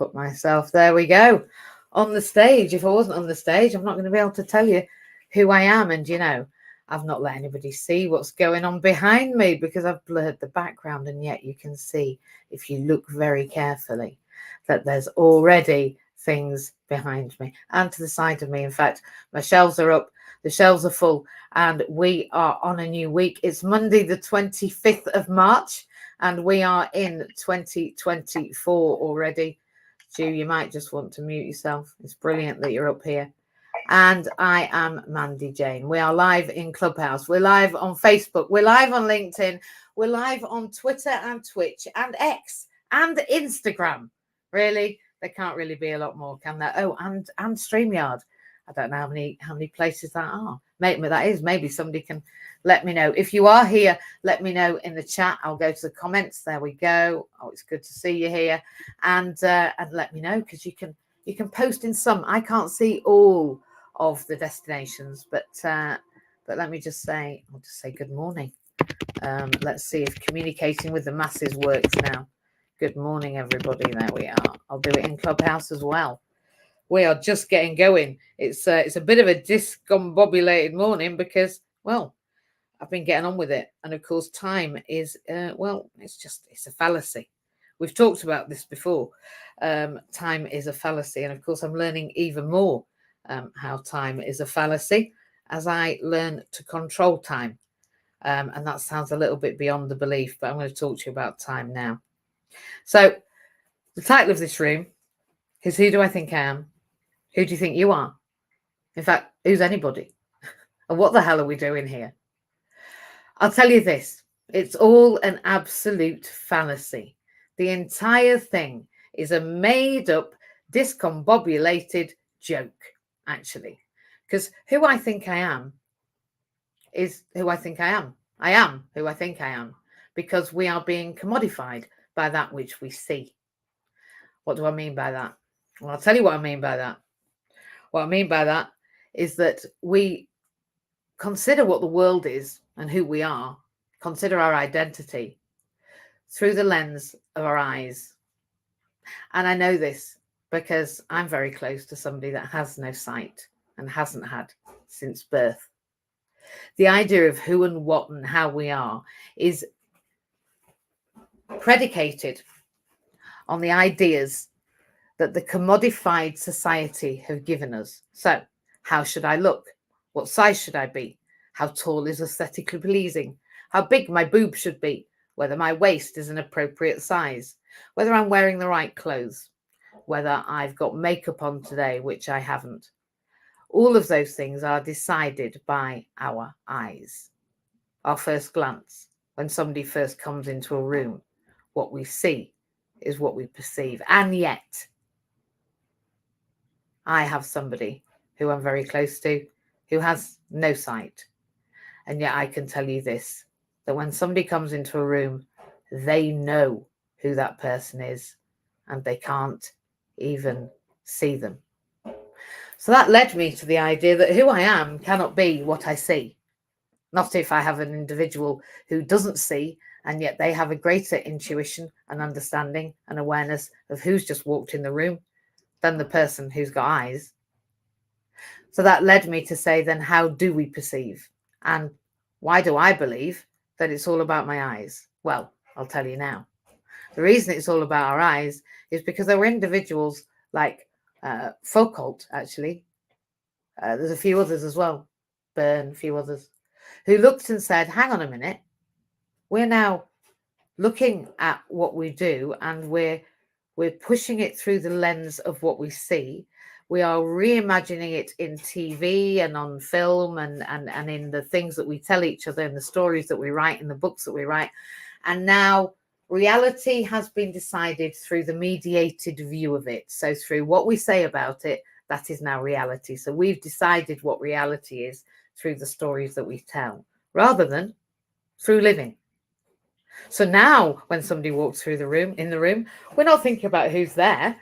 put myself, there we go, on the stage. If I wasn't on the stage, I'm not going to be able to tell you who I am. And, you know, I've not let anybody see what's going on behind me because I've blurred the background. And yet you can see, if you look very carefully, that there's already things behind me and to the side of me. In fact, my shelves are up, the shelves are full, and we are on a new week. It's Monday, the 25th of March, and we are in 2024 already. Stu, you might just want to mute yourself. It's brilliant that you're up here. And I am Mandy Jane. We are live in Clubhouse. We're live on Facebook. We're live on LinkedIn. We're live on Twitter and Twitch and X and Instagram. Really? There can't really be a lot more, can there? Oh, and StreamYard. I don't know how many places that are. Maybe somebody can let me know. If you are here, let me know in the chat. I'll go to the comments. There we go. Oh, it's good to see you here. And let me know, because you can post in some. I can't see all of the destinations, but let me just say, I'll just say good morning. Let's see if communicating with the masses works now. Good morning, everybody. There we are. I'll do it in Clubhouse as well. We are just getting going. It's a bit of a discombobulated morning because, well, I've been getting on with it. And of course, time is, it's a fallacy. We've talked about this before. Time is a fallacy. And of course, I'm learning even more how time is a fallacy as I learn to control time. And that sounds a little bit beyond the belief, but I'm going to talk to you about time now. So the title of this room is Who Do I Think I Am? Who do you think you are? In fact, who's anybody? And what the hell are we doing here? I'll tell you this. It's all an absolute fallacy. The entire thing is a made-up, discombobulated joke, actually. Because who I think I am is who I think I am. I am who I think I am, because we are being commodified by that which we see. What do I mean by that? Well, I'll tell you what I mean by that. What I mean by that is that we consider what the world is and who we are, consider our identity through the lens of our eyes. And I know this because I'm very close to somebody that has no sight and hasn't had since birth. The idea of who and what and how we are is predicated on the ideas that the commodified society have given us. So, how should I look? What size should I be? How tall is aesthetically pleasing? How big my boob should be? Whether my waist is an appropriate size? Whether I'm wearing the right clothes? Whether I've got makeup on today, which I haven't? All of those things are decided by our eyes. Our first glance, when somebody first comes into a room, what we see is what we perceive. And yet, I have somebody who I'm very close to who has no sight. And yet I can tell you this, that when somebody comes into a room, they know who that person is and they can't even see them. So that led me to the idea that who I am cannot be what I see. Not if I have an individual who doesn't see, and yet they have a greater intuition and understanding and awareness of who's just walked in the room than the person who's got eyes. So that led me to say, then how do we perceive? And why do I believe that it's all about my eyes? Well, I'll tell you now. The reason it's all about our eyes is because there were individuals like Foucault, actually. There's a few others as well, Byrne, a few others, who looked and said, hang on a minute, we're now looking at what we do and we're pushing it through the lens of what we see. We are reimagining it in TV and on film and in the things that we tell each other, in the stories that we write, in the books that we write. And now reality has been decided through the mediated view of it. So through what we say about it, that is now reality. So we've decided what reality is through the stories that we tell, rather than through living. So now when somebody walks through the room, we're not thinking about who's there.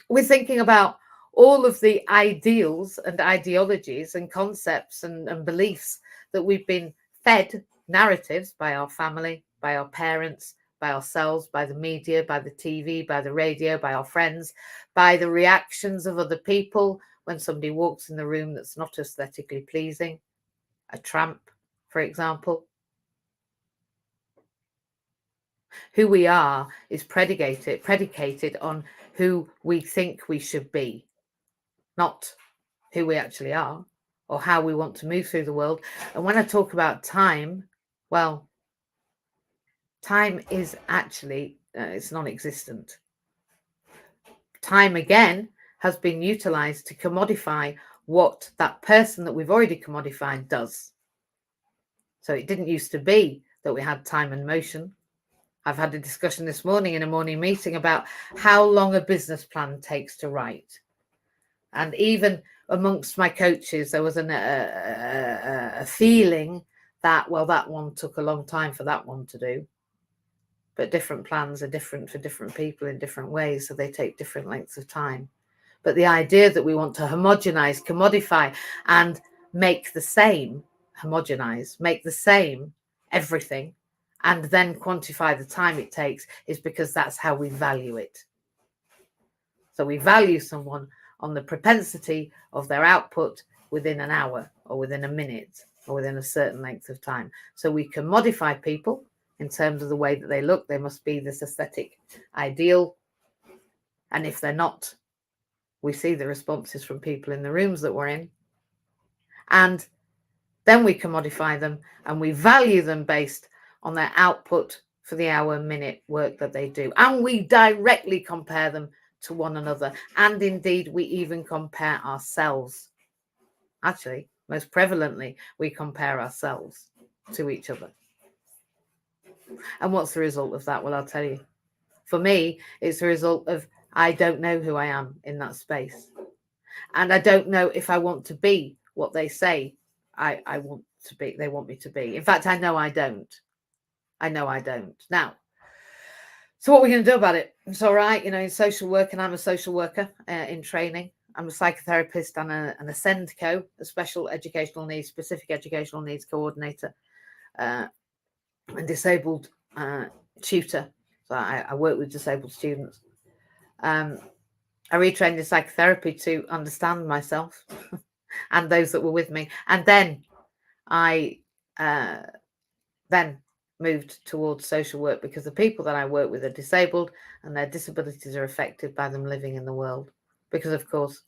We're thinking about all of the ideals and ideologies and concepts and beliefs that we've been fed, narratives by our family, by our parents, by by ourselves, by the media, by the TV, by the radio, by our friends, by the reactions of other people when somebody walks in the room that's not aesthetically pleasing, a tramp, for example. Who we are is predicated on who we think we should be, not who we actually are or how we want to move through the world. And when I talk about time, well, time is actually, it's non-existent. Time, again, has been utilized to commodify what that person that we've already commodified does. So it didn't used to be that we had time and motion. I've had a discussion this morning in a morning meeting about how long a business plan takes to write. And even amongst my coaches, there was a feeling that, well, that one took a long time for that one to do. But different plans are different for different people in different ways, so they take different lengths of time. But the idea that we want to homogenize, commodify, and make the same, homogenize, make the same everything, and then quantify the time it takes is because that's how we value it. So we value someone on the propensity of their output within an hour or within a minute or within a certain length of time. So we can modify people in terms of the way that they look. They must be this aesthetic ideal. And if they're not, we see the responses from people in the rooms that we're in. And then we can modify them and we value them based on their output for the hour, minute work that they do. And we directly compare them to one another. And indeed, we even compare ourselves. Actually, most prevalently, we compare ourselves to each other. And what's the result of that? Well, I'll tell you. For me, it's the result of I don't know who I am in that space. And I don't know if I want to be what they say I want to be, they want me to be. In fact, I know I don't. I know I don't. Now, so what are we going to do about it? It's all right, you know, in social work, and I'm a social worker in training. I'm a psychotherapist and an ASCEND-Co, a special educational needs, specific educational needs coordinator, and disabled tutor. So I work with disabled students. I retrained in psychotherapy to understand myself and those that were with me. And then I then moved towards social work because the people that I work with are disabled and their disabilities are affected by them living in the world. Because, of course,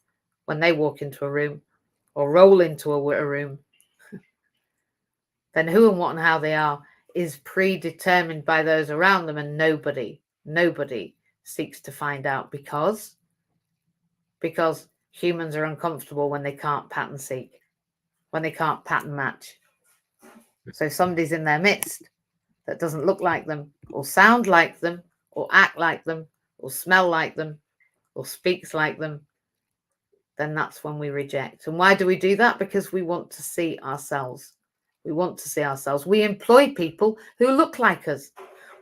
when they walk into a room or roll into a room, then who and what and how they are is predetermined by those around them, and nobody seeks to find out because humans are uncomfortable when they can't pattern seek, when they can't pattern match. So somebody's in their midst that doesn't look like them or sound like them or act like them or smell like them or speaks like them, then that's when we reject. And why do we do that? Because we want to see ourselves. We want to see ourselves. We employ people who look like us.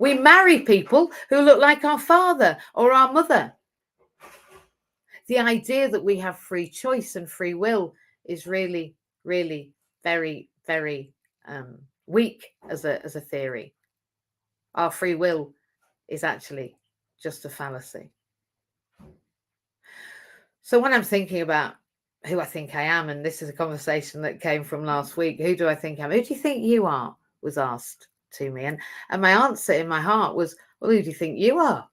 We marry people who look like our father or our mother. The idea that we have free choice and free will is really, really very, very weak as a theory. Our free will is actually just a fallacy. So when I'm thinking about who I think I am, and this is a conversation that came from last week, who do I think I am? Who do you think you are? Was asked to me. And my answer in my heart was, well, who do you think you are?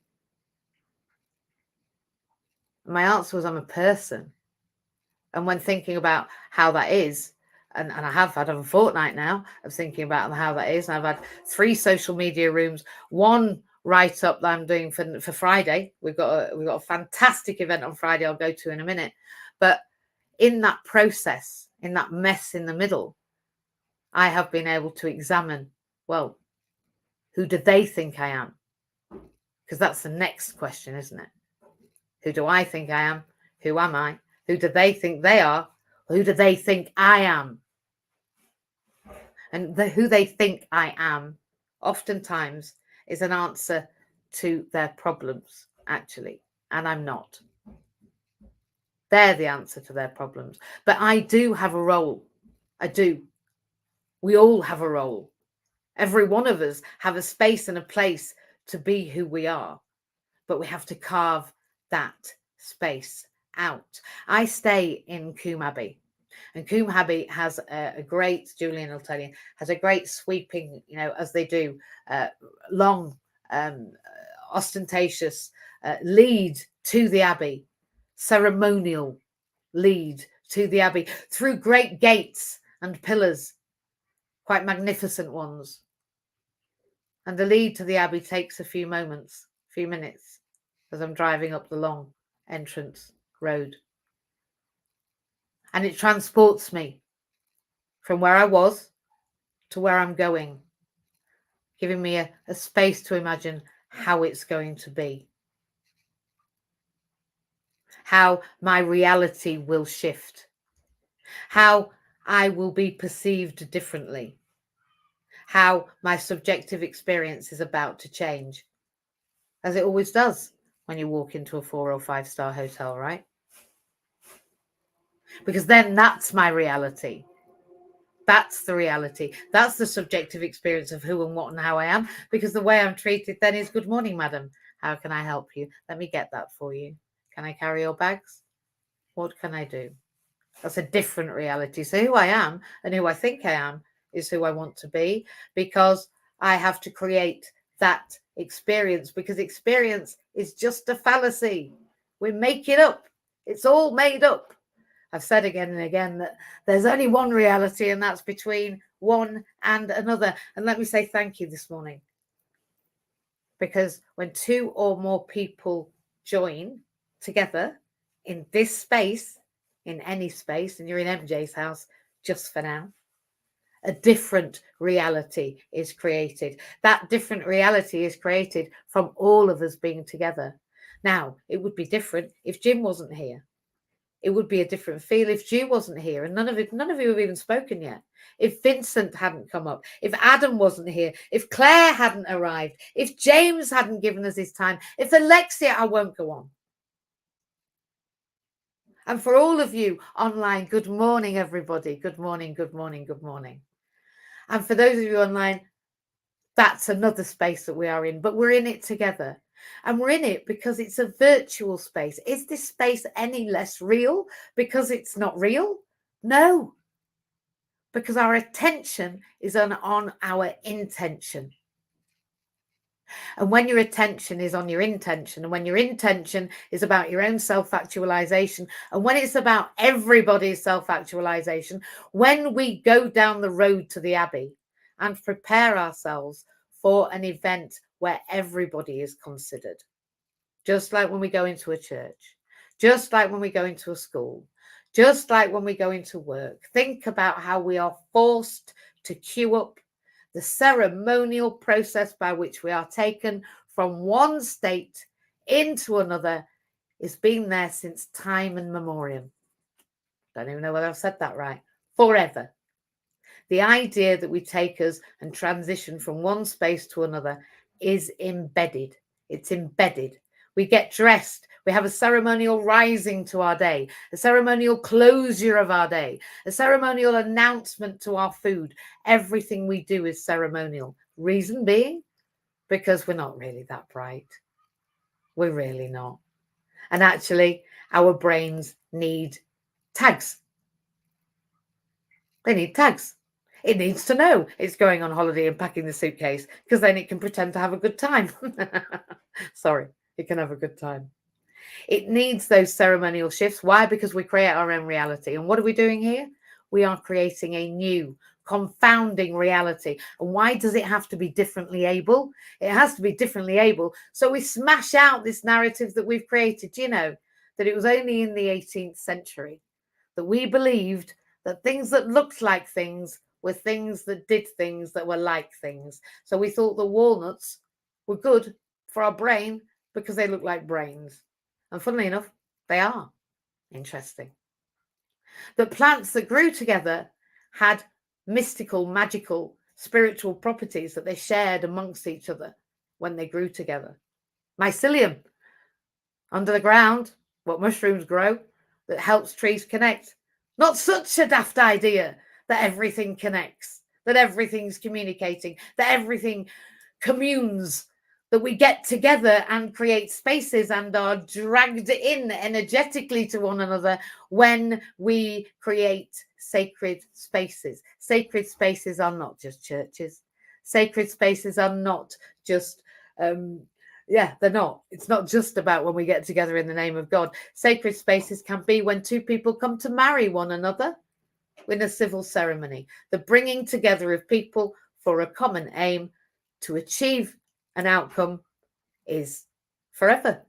And my answer was, I'm a person. And when thinking about how that is, and I have had a fortnight now of thinking about how that is, and I've had 3 social media rooms, 1 write-up that I'm doing for Friday. We've got a fantastic event on Friday I'll go to in a minute. But in that process, in that mess in the middle, I have been able to examine, well, who do they think I am? Because that's the next question, isn't it? Who do I think I am? Who am I? Who do they think they are? Who do they think I am? And who they think I am oftentimes is an answer to their problems, actually. And I'm not. They're the answer to their problems. But I do have a role. I do. We all have a role. Every one of us have a space and a place to be who we are, but we have to carve that space out. I stay in Coombe Abbey, and Coombe Abbey has a great, Julian will tell you, has a great sweeping, as they do, long, ostentatious lead to the Abbey, ceremonial lead to the Abbey through great gates and pillars, quite magnificent ones. And the lead to the Abbey takes a few minutes, as I'm driving up the long entrance road. And it transports me from where I was to where I'm going, giving me a space to imagine how it's going to be, how my reality will shift, how I will be perceived differently, how my subjective experience is about to change, as it always does when you walk into a 4 or 5 star hotel, right? Because then that's my reality. That's the reality. That's the subjective experience of who and what and how I am, because the way I'm treated then is, good morning, madam. How can I help you? Let me get that for you. Can I carry your bags? What can I do? That's a different reality. So who I am and who I think I am is who I want to be, because I have to create that experience, because experience is just a fallacy. We make it up. It's all made up. I've said again and again that there's only one reality, and that's between one and another. And let me say thank you this morning, because when 2 or more people join together in this space, in any space, and you're in MJ's house just for now, a different reality is created. That different reality is created from all of us being together. Now, it would be different if Jim wasn't here. It would be a different feel if Jew wasn't here, and none of you have even spoken yet. If Vincent hadn't come up, if Adam wasn't here, if Claire hadn't arrived, if James hadn't given us his time, if Alexia, I won't go on. And for all of you online, good morning, everybody. Good morning, good morning, good morning. And for those of you online, that's another space that we are in, but we're in it together. And we're in it because it's a virtual space. Is this space any less real because it's not real? No, because our attention is on our intention. And when your attention is on your intention, and when your intention is about your own self-actualization, and when it's about everybody's self-actualization, when we go down the road to the Abbey and prepare ourselves for an event where everybody is considered, just like when we go into a church, just like when we go into a school, just like when we go into work, think about how we are forced to queue up. The ceremonial process by which we are taken from one state into another has been there since time immemorial. Don't even know whether I've said that right. Forever. The idea that we take us and transition from one space to another is embedded. It's embedded. We get dressed. We have a ceremonial rising to our day, a ceremonial closure of our day, a ceremonial announcement to our food. Everything we do is ceremonial. Reason being, because we're not really that bright. We're really not. And actually, our brains need tags. They need tags. It needs to know it's going on holiday and packing the suitcase, because then it can pretend to have a good time. Sorry, it can have a good time. It needs those ceremonial shifts. Why? Because we create our own reality. And what are we doing here? We are creating a new, confounding reality. And why does it have to be differently able? It has to be differently able. So we smash out this narrative that we've created. Do you know that it was only in the 18th century that we believed that things that looked like things were things that did things that were like things? So we thought the walnuts were good for our brain because they look like brains. And funnily enough, they are. Interesting. The plants that grew together had mystical, magical, spiritual properties that they shared amongst each other when they grew together. Mycelium, under the ground, what mushrooms grow, that helps trees connect. Not such a daft idea that everything connects, that everything's communicating, that everything communes, that we get together and create spaces and are dragged in energetically to one another when we create sacred spaces. Sacred spaces are not just churches. Sacred spaces are not just, they're not. It's not just about when we get together in the name of God. Sacred spaces can be when two people come to marry one another in a civil ceremony, the bringing together of people for a common aim to achieve an outcome is forever.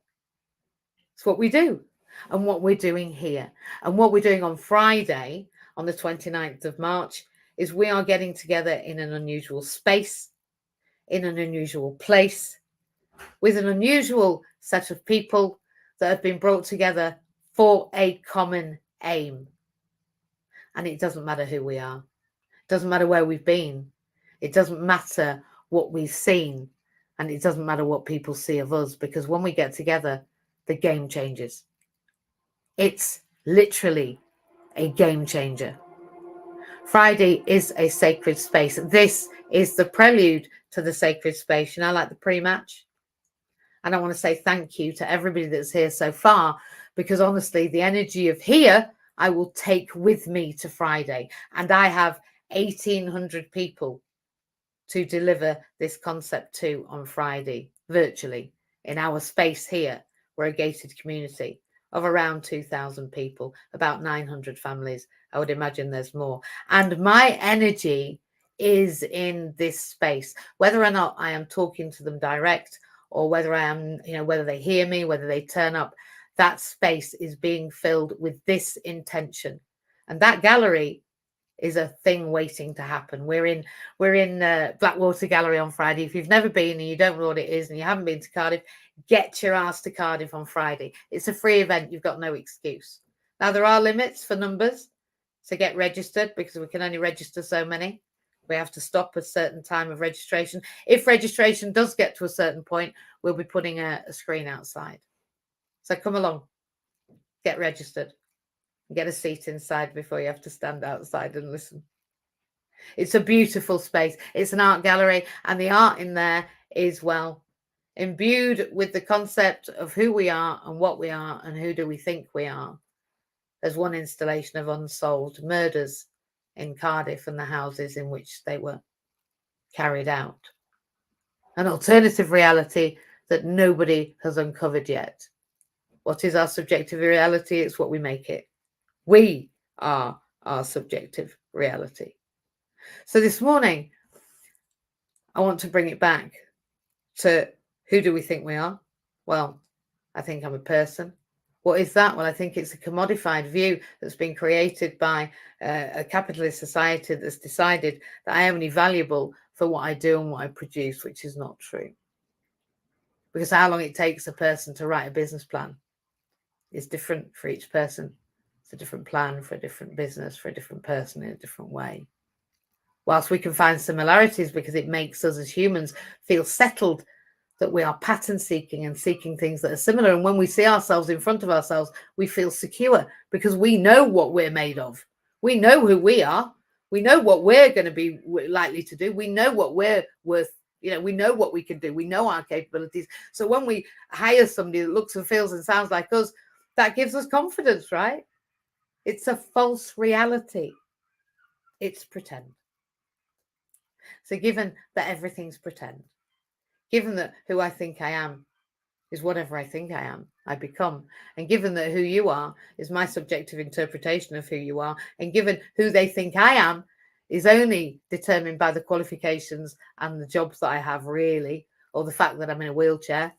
It's what we do and what we're doing here. And what we're doing on Friday, on the 29th of March, is we are getting together in an unusual space, in an unusual place, with an unusual set of people that have been brought together for a common aim. And it doesn't matter who we are. It doesn't matter where we've been. It doesn't matter what we've seen. And it doesn't matter what people see of us, because when we get together, the game changes. It's literally a game changer. Friday is a sacred space. This is the prelude to the sacred space. You know, like the pre-match. And I want to say thank you to everybody that's here so far, because honestly, the energy of here, I will take with me to Friday. And I have 1,800 people to deliver this concept to on Friday, virtually, in our space here. We're a gated community of around 2,000 people, about 900 families. I would imagine there's more. And my energy is in this space, whether or not I am talking to them direct, or whether I am, whether they hear me, whether they turn up, that space is being filled with this intention. And that gallery is a thing waiting to happen. We're in Blackwater Gallery on Friday. If you've never been and you don't know what it is and you haven't been to Cardiff, get your ass to Cardiff on Friday. It's a free event. You've got no excuse. Now, there are limits for numbers, so get registered, because we can only register so many. We have to stop at a certain time of registration. If registration does get to a certain point, we'll be putting a screen outside. So come along, get registered. Get a seat inside before you have to stand outside and listen. It's a beautiful space. It's an art gallery, and the art in there is, well, imbued with the concept of who we are and what we are and who do we think we are. There's one installation of unsolved murders in Cardiff and the houses in which they were carried out. An alternative reality that nobody has uncovered yet. What is our subjective reality? It's what we make it. We are our subjective reality. So this morning, I want to bring it back to, who do we think we are? Well, I think I'm a person. What is that? Well, I think it's a commodified view that's been created by a capitalist society that's decided that I am only valuable for what I do and what I produce, which is not true. Because how long it takes a person to write a business plan is different for each person. It's a different plan for a different business, for a different person in a different way. Whilst we can find similarities because it makes us as humans feel settled, that we are pattern seeking and seeking things that are similar. And when we see ourselves in front of ourselves, we feel secure because we know what we're made of. We know who we are. We know what we're going to be likely to do. We know what we're worth. We know what we can do. We know our capabilities. So when we hire somebody that looks and feels and sounds like us, that gives us confidence, right? It's a false reality. It's pretend. So given that everything's pretend, given that who I think I am is whatever I think I am, I become, and given that who you are is my subjective interpretation of who you are, and given who they think I am is only determined by the qualifications and the jobs that I have, really, or the fact that I'm in a wheelchair.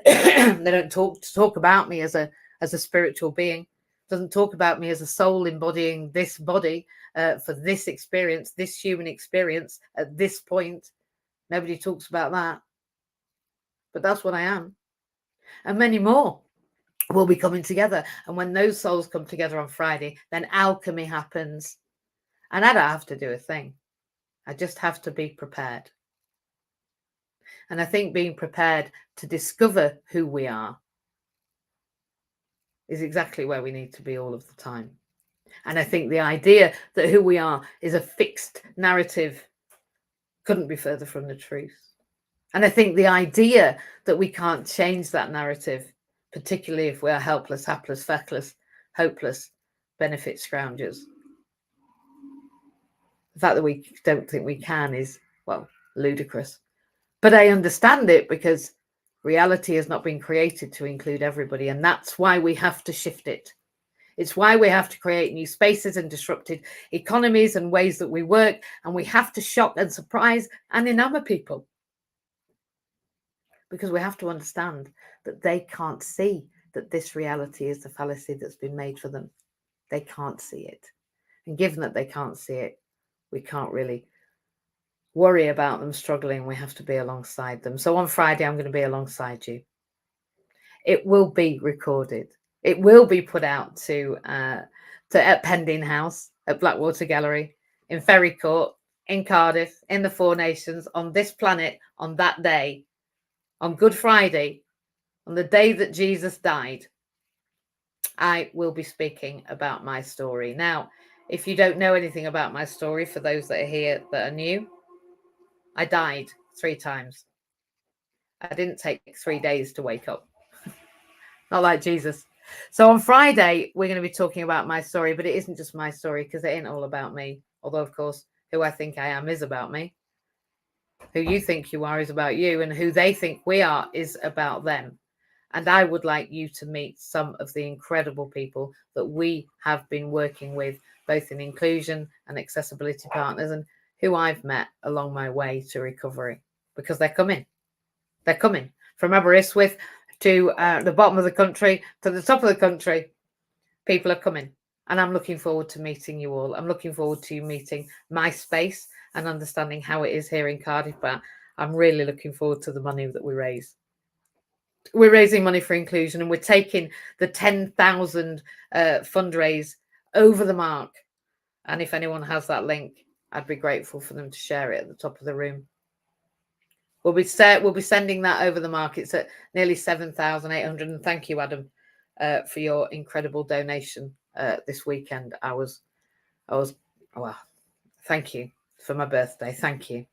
They don't talk about me as a spiritual being. Doesn't talk about me as a soul embodying this body for this experience, this human experience at this point. Nobody talks about that. But that's what I am. And many more will be coming together. And when those souls come together on Friday, then alchemy happens. And I don't have to do a thing. I just have to be prepared. And I think being prepared to discover who we are is exactly where we need to be all of the time. And I think the idea that who we are is a fixed narrative couldn't be further from the truth. And I think the idea that we can't change that narrative, particularly if we are helpless, hapless, feckless, hopeless, benefit scroungers, the fact that we don't think we can is, well, ludicrous. But I understand it because reality has not been created to include everybody. And that's why we have to shift it. It's why we have to create new spaces and disrupted economies and ways that we work. And we have to shock and surprise and enamor people. Because we have to understand that they can't see that this reality is the fallacy that's been made for them. They can't see it. And given that they can't see it, we can't really worry about them struggling. We have to be alongside them. So on Friday, I'm going to be alongside you. It will be recorded. It will be put out to at Pending House, at Blackwater Gallery, in Ferry Court, in Cardiff, in the Four Nations, on this planet, on that day, on Good Friday, on the day that Jesus died. I will be speaking about my story. Now, if you don't know anything about my story, for those that are here that are new, I died 3 times. I didn't take 3 days to wake up. Not like Jesus. So on Friday, we're going to be talking about my story, but it isn't just my story because it ain't all about me. Although, of course, who I think I am is about me. Who you think you are is about you, and who they think we are is about them. And I would like you to meet some of the incredible people that we have been working with, both in inclusion and accessibility partners, and who I've met along my way to recovery, because they're coming. They're coming from Aberystwyth to the bottom of the country, to the top of the country. People are coming. And I'm looking forward to meeting you all. I'm looking forward to you meeting my space and understanding how it is here in Cardiff. But I'm really looking forward to the money that we raise. We're raising money for inclusion, and we're taking the 10,000 fundraise over the mark. And if anyone has that link, I'd be grateful for them to share it at the top of the room. We'll be sending that over the mark. It's at nearly 7,800. And thank you, Adam, for your incredible donation this weekend. I was, well, thank you for my birthday. Thank you.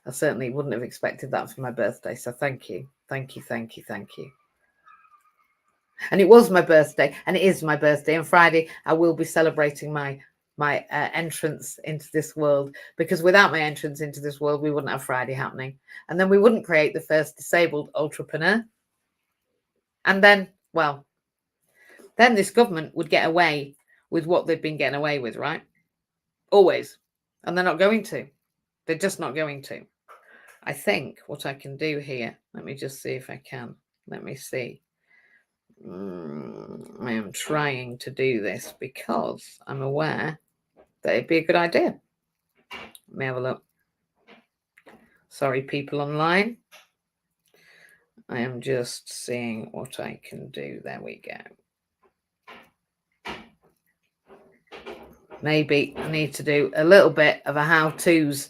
I certainly wouldn't have expected that for my birthday. So thank you. Thank you. Thank you. Thank you. And it was my birthday, and it is my birthday. And Friday, I will be celebrating my entrance into this world, because without my entrance into this world, we wouldn't have Friday happening. And then we wouldn't create the first disabled entrepreneur. And then, well, then this government would get away with what they've been getting away with, right? Always. And they're not going to. They're just not going to. I think what I can do here, let me just see if I can. Let me see. I am trying to do this because I'm aware that it'd be a good idea. Let me have a look. Sorry, people online. I am just seeing what I can do. There we go. Maybe I need to do a little bit of a how-tos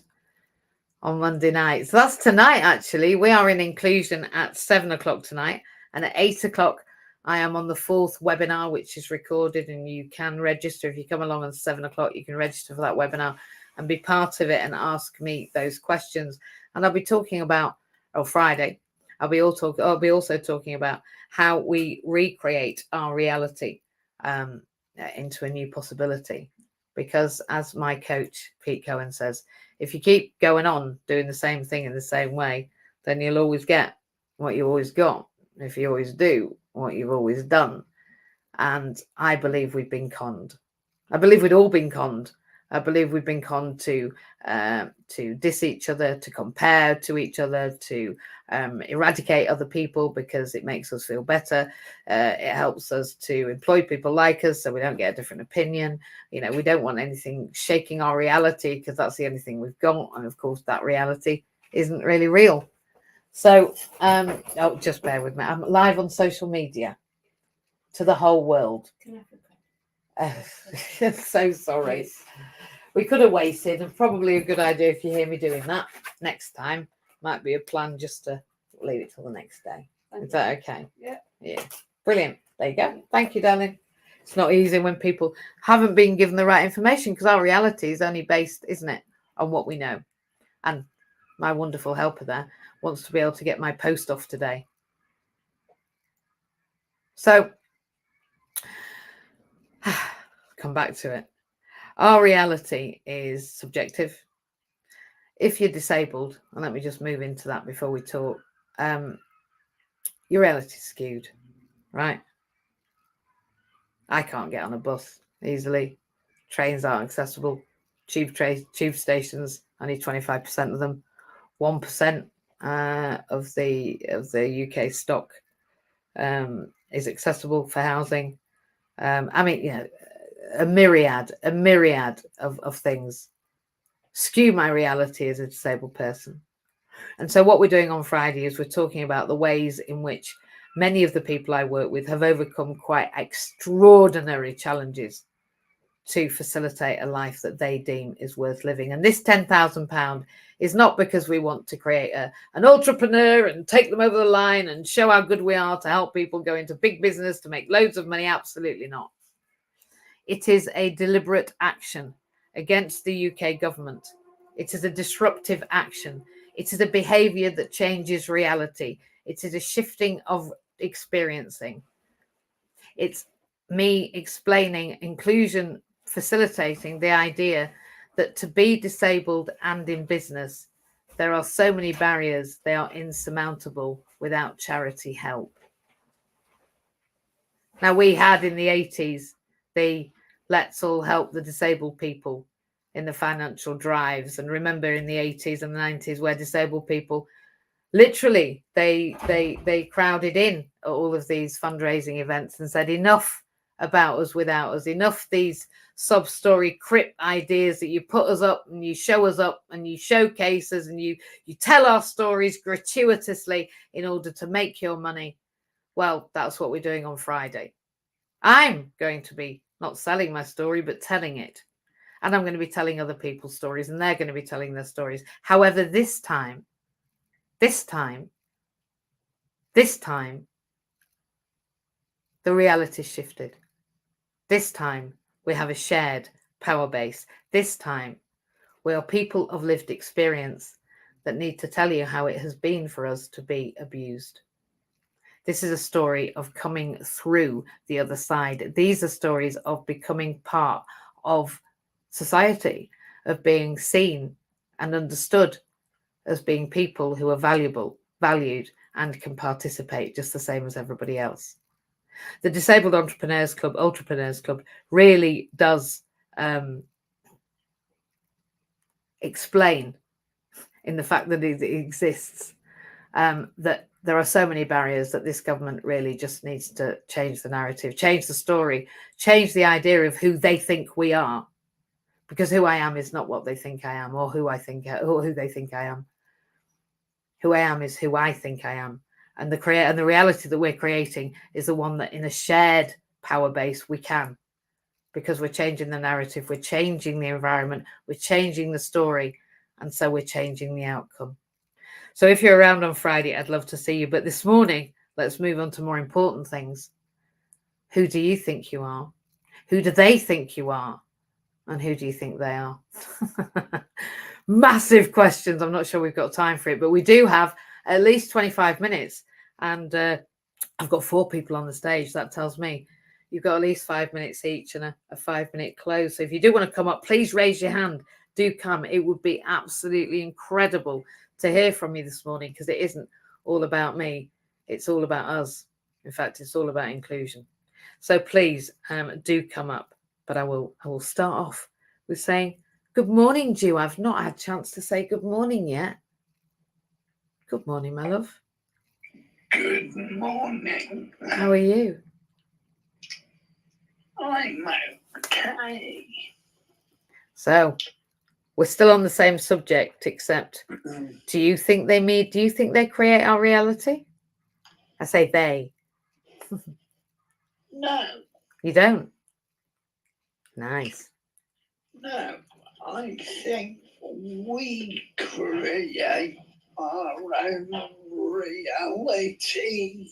on Monday night. So that's tonight, actually. We are in inclusion at 7 o'clock tonight. And at 8 o'clock, I am on the 4th webinar, which is recorded, and you can register. If you come along at 7 o'clock, you can register for that webinar and be part of it and ask me those questions. And I'll be talking about, Friday, I'll be also talking about how we recreate our reality into a new possibility. Because as my coach, Pete Cohen, says, if you keep going on doing the same thing in the same way, then you'll always get what you always got. If you always do what you've always done. And I believe we've been conned. I believe we'd all been conned. I believe we've been conned to diss each other, to compare to each other, to eradicate other people because it makes us feel better. It helps us to employ people like us so we don't get a different opinion. You know, we don't want anything shaking our reality because that's the only thing we've got. And of course, that reality isn't really real. So, just bear with me. I'm live on social media to the whole world. So sorry. Yes. We could have waited, and probably a good idea if you hear me doing that next time. Might be a plan just to leave it till the next day. Is that okay? Yeah. Brilliant. There you go. Thank you, darling. It's not easy when people haven't been given the right information, because our reality is only based, isn't it, on what we know. And my wonderful helper there, wants to be able to get my post off today. So, come back to it. Our reality is subjective. If you're disabled, and let me just move into that before we talk, your reality is skewed, right? I can't get on a bus easily. Trains aren't accessible. Tube stations, only 25% of them. 1% of the UK stock is accessible for housing. I mean, you know, a myriad of things skew my reality as a disabled person. And so what we're doing on Friday is we're talking about the ways in which many of the people I work with have overcome quite extraordinary challenges to facilitate a life that they deem is worth living. And this £10,000 is not because we want to create an entrepreneur and take them over the line and show how good we are to help people go into big business to make loads of money. Absolutely not. It is a deliberate action against the UK government. It is a disruptive action. It is a behavior that changes reality. It is a shifting of experiencing. It's me explaining inclusion, facilitating the idea that to be disabled and in business, there are so many barriers, they are insurmountable without charity help. Now, we had in the 80s the Let's All Help the Disabled People in the financial drives. And remember in the 80s and the 90s where disabled people literally they crowded in at all of these fundraising events and said, enough about us without us, enough these sub-story crip ideas that you put us up and you show us up and you showcase us and you tell our stories gratuitously in order to make your money. Well, that's what we're doing on Friday. I'm going to be not selling my story, but telling it. And I'm going to be telling other people's stories and they're going to be telling their stories. However, this time, the reality shifted. This time, we have a shared power base. This time, we are people of lived experience that need to tell you how it has been for us to be abused. This is a story of coming through the other side. These are stories of becoming part of society, of being seen and understood as being people who are valuable, valued, and can participate just the same as everybody else. The Disabled Entrepreneurs Club, Ultrapreneurs Club, really does explain in the fact that it exists, that there are so many barriers that this government really just needs to change the narrative, change the story, change the idea of who they think we are. Because who I am is not what they think I am, or who they think I am. Who I am is who I think I am. And the reality that we're creating is the one that in a shared power base we can, because we're changing the narrative, we're changing the environment, we're changing the story, and so we're changing the outcome. So if you're around on Friday, I'd love to see you. But this morning, let's move on to more important things. Who do you think you are? Who do they think you are? And who do you think they are? Massive questions. I'm not sure we've got time for it, but we do have at least 25 minutes. And I've got 4 people on the stage. That tells me you've got at least 5 minutes each and a 5-minute close. So if you do want to come up, please raise your hand. Do come. It would be absolutely incredible to hear from you this morning, because it isn't all about me. It's all about us. In fact, it's all about inclusion. So please do come up. But I will start off with saying good morning, Jew. I've not had a chance to say good morning yet. Good morning, my love. Good morning. How are you? I'm okay. So we're still on the same subject, except do you think they create our reality? I say they. No. You don't? Nice. No, I think we create our own reality.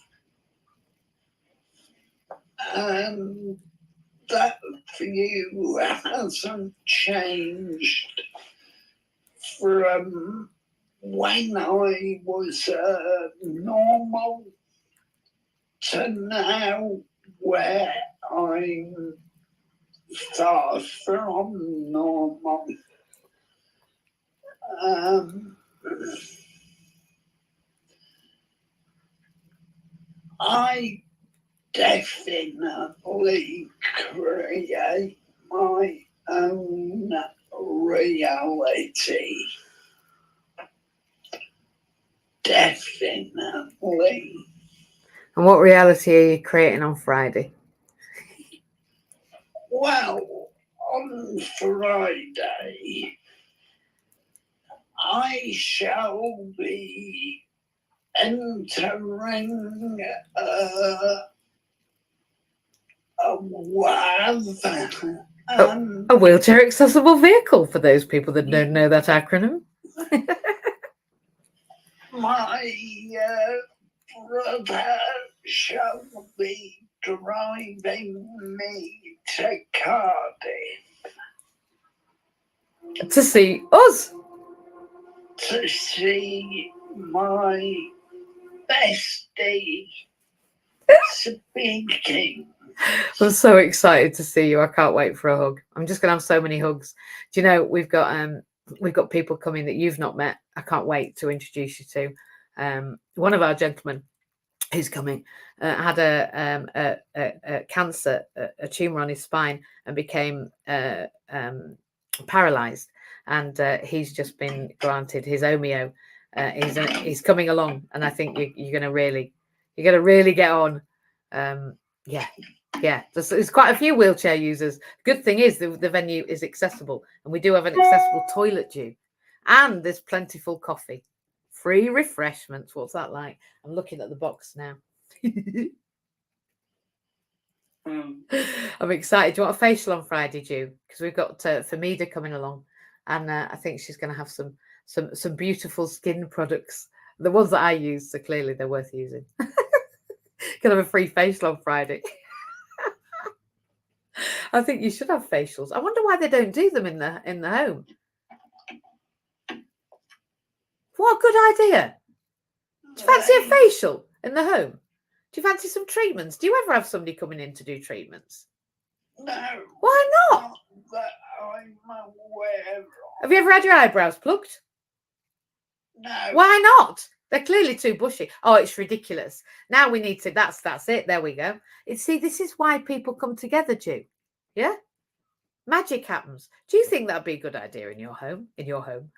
And that view hasn't changed from when I was normal to now where I'm far from normal. I definitely create my own reality. Definitely. And what reality are you creating on Friday? Well, on Friday, I shall be entering a WAV. A wheelchair accessible vehicle, for those people that don't know that acronym. My brother shall be driving me to Cardiff To see us. to see my bestie speaking. I'm so excited to see you. I can't wait for a hug. I'm just gonna have so many hugs. Do you know we've got people coming that you've not met. I can't wait to introduce you to. One of our gentlemen who's coming had a cancer, a tumor on his spine, and became paralyzed. And he's just been granted his Omeo. He's coming along, and I think you're gonna really get on. Yeah, there's quite a few wheelchair users. Good thing is the venue is accessible, and we do have an accessible toilet due, and there's plentiful coffee, free refreshments. What's that like? I'm looking at the box now. I'm excited. Do you want a facial on Friday, Ju? Because we've got Famida coming along, and I think she's going to have some beautiful skin products. The ones that I use, so clearly they're worth using. Can have a free facial on Friday. I think you should have facials. I wonder why they don't do them in the home. What a good idea. Do you fancy a facial in the home? Do you fancy some treatments? Do you ever have somebody coming in to do treatments? No. Why not? Not that I'm aware of. Have you ever had your eyebrows plucked? No. Why not? They're clearly too bushy. Oh, it's ridiculous. Now we need to, that's it. There we go. See, this is why people come together, Ju. Yeah? Magic happens. Do you think that'd be a good idea in your home? I'm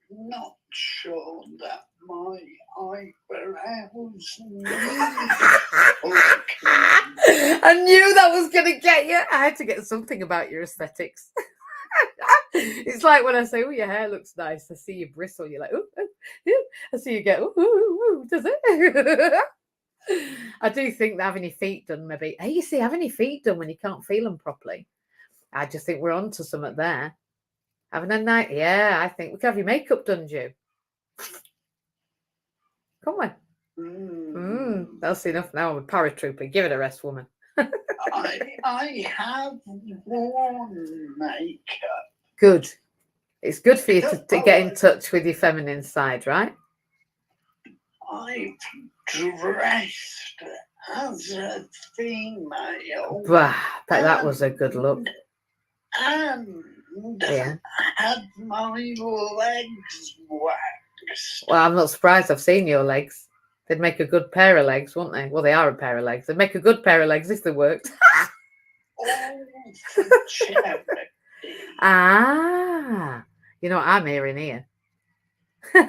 not sure that my eyebrows need I knew that was going to get you. I had to get something about your aesthetics. It's like when I say, oh, your hair looks nice. I see you bristle. You're like, oh, I see you get, oh, does it? I do think that having your feet done, maybe. Hey, you see, having your feet done when you can't feel them properly. I just think we're on to something there. Having a night, yeah, I think we can have your makeup done, Ju. Come on. That's enough now. I'm a paratrooper. Give it a rest, woman. I have worn makeup. Good. It's good for you to get in touch with your feminine side, right? I've dressed as a female. Bah, bet that was a good look. And had my legs waxed. Well, I'm not surprised. I've seen your legs. They'd make a good pair of legs, wouldn't they? Well, they are a pair of legs. They'd make a good pair of legs if they worked. All for charity. Ah, you know what I'm hearing here. Do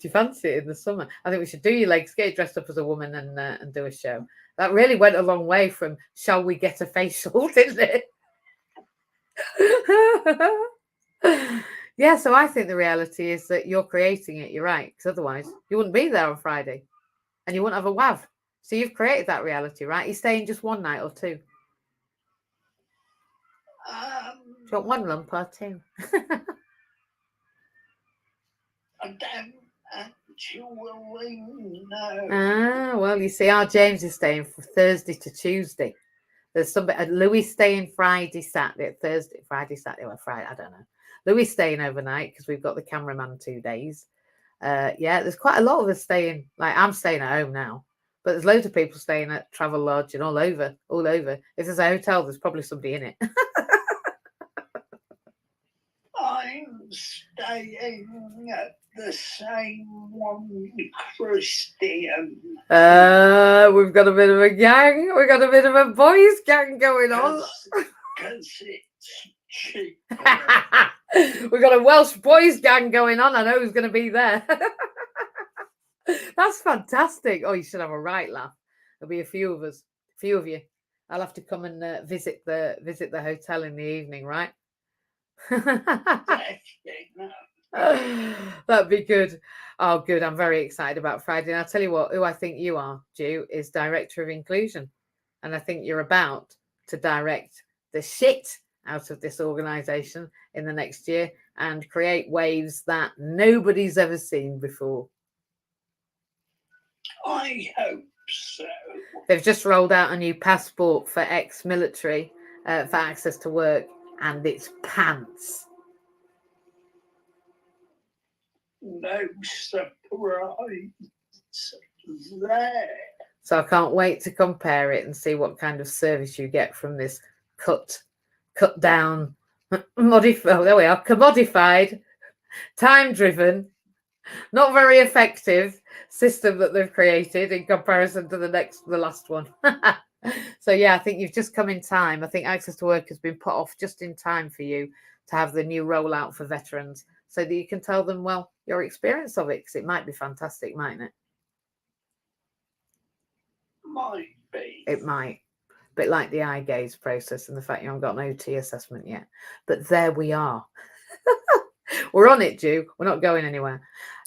you fancy it in the summer? I think we should do your legs, get dressed up as a woman, and do a show. That really went a long way from shall we get a facial, didn't it? Yeah, so I think the reality is that you're creating it. You're right, because otherwise you wouldn't be there on Friday, and you wouldn't have a WAV. So you've created that reality, right? You're staying just one night or two. Do you want one lump or two? I don't actually know. Ah, well, you see, our James is staying from Thursday to Tuesday. There's somebody, Louis staying Friday, Saturday, Thursday, Friday, Saturday, or Friday, I don't know. Louis staying overnight because we've got the cameraman 2 days. Yeah, there's quite a lot of us staying. Like, I'm staying at home now, but there's loads of people staying at Travel Lodge and all over. If there's a hotel, there's probably somebody in it. I'm staying at the same one, Christian. We've got a bit of a gang. We've got a bit of a boys gang going on. Because it's cheaper. We've got a Welsh boys gang going on. I know who's going to be there. That's fantastic. Oh, you should have a right laugh. There'll be a few of us, a few of you. I'll have to come and visit the hotel in the evening, right? That'd be good. Oh, good. I'm very excited about Friday. And I'll tell you what, who I think you are, Ju, is Director of Inclusion. And I think you're about to direct the shit out of this organisation in the next year and create waves that nobody's ever seen before. I hope so. They've just rolled out a new passport for ex-military for access to work, and it's pants. No surprise there. So I can't wait to compare it and see what kind of service you get from this cut down, modified. Oh, there we are, commodified, time-driven, not very effective system that they've created in comparison to the last one. So yeah, I think you've just come in time. I think access to work has been put off just in time for you to have the new rollout for veterans, so that you can tell them, well, your experience of it, because it might be fantastic, mightn't it? Might be. It might. A bit like the eye gaze process and the fact you haven't got an OT assessment yet. But there we are. We're on it, Ju. We're not going anywhere.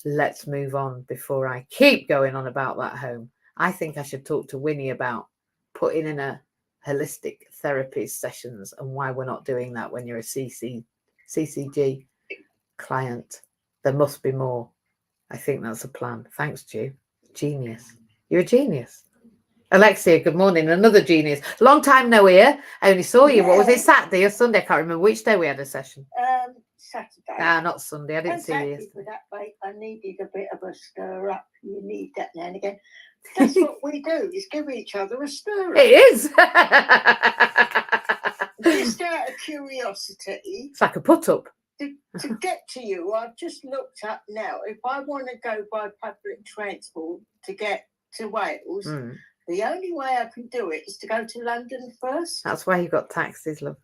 Let's move on before I keep going on about that home. I think I should talk to Winnie about putting in a holistic therapy sessions and why we're not doing that when you're a CCG client. There must be more. I think that's a plan. Thanks, Ju. Genius. You're a genius. Alexia, good morning. Another genius. Long time no hear. I only saw you. What was it, Saturday or Sunday? I can't remember which day we had a session. Saturday. Not Sunday. I didn't see you yesterday. For that, mate. I needed a bit of a stir up. You need that now and again. That's what we do, is give each other a stir up. It is. Just out of curiosity. It's like a put up. To get to you, I've just looked up now. If I want to go by public transport to get to Wales, the only way I can do it is to go to London first. That's why you got taxis, love.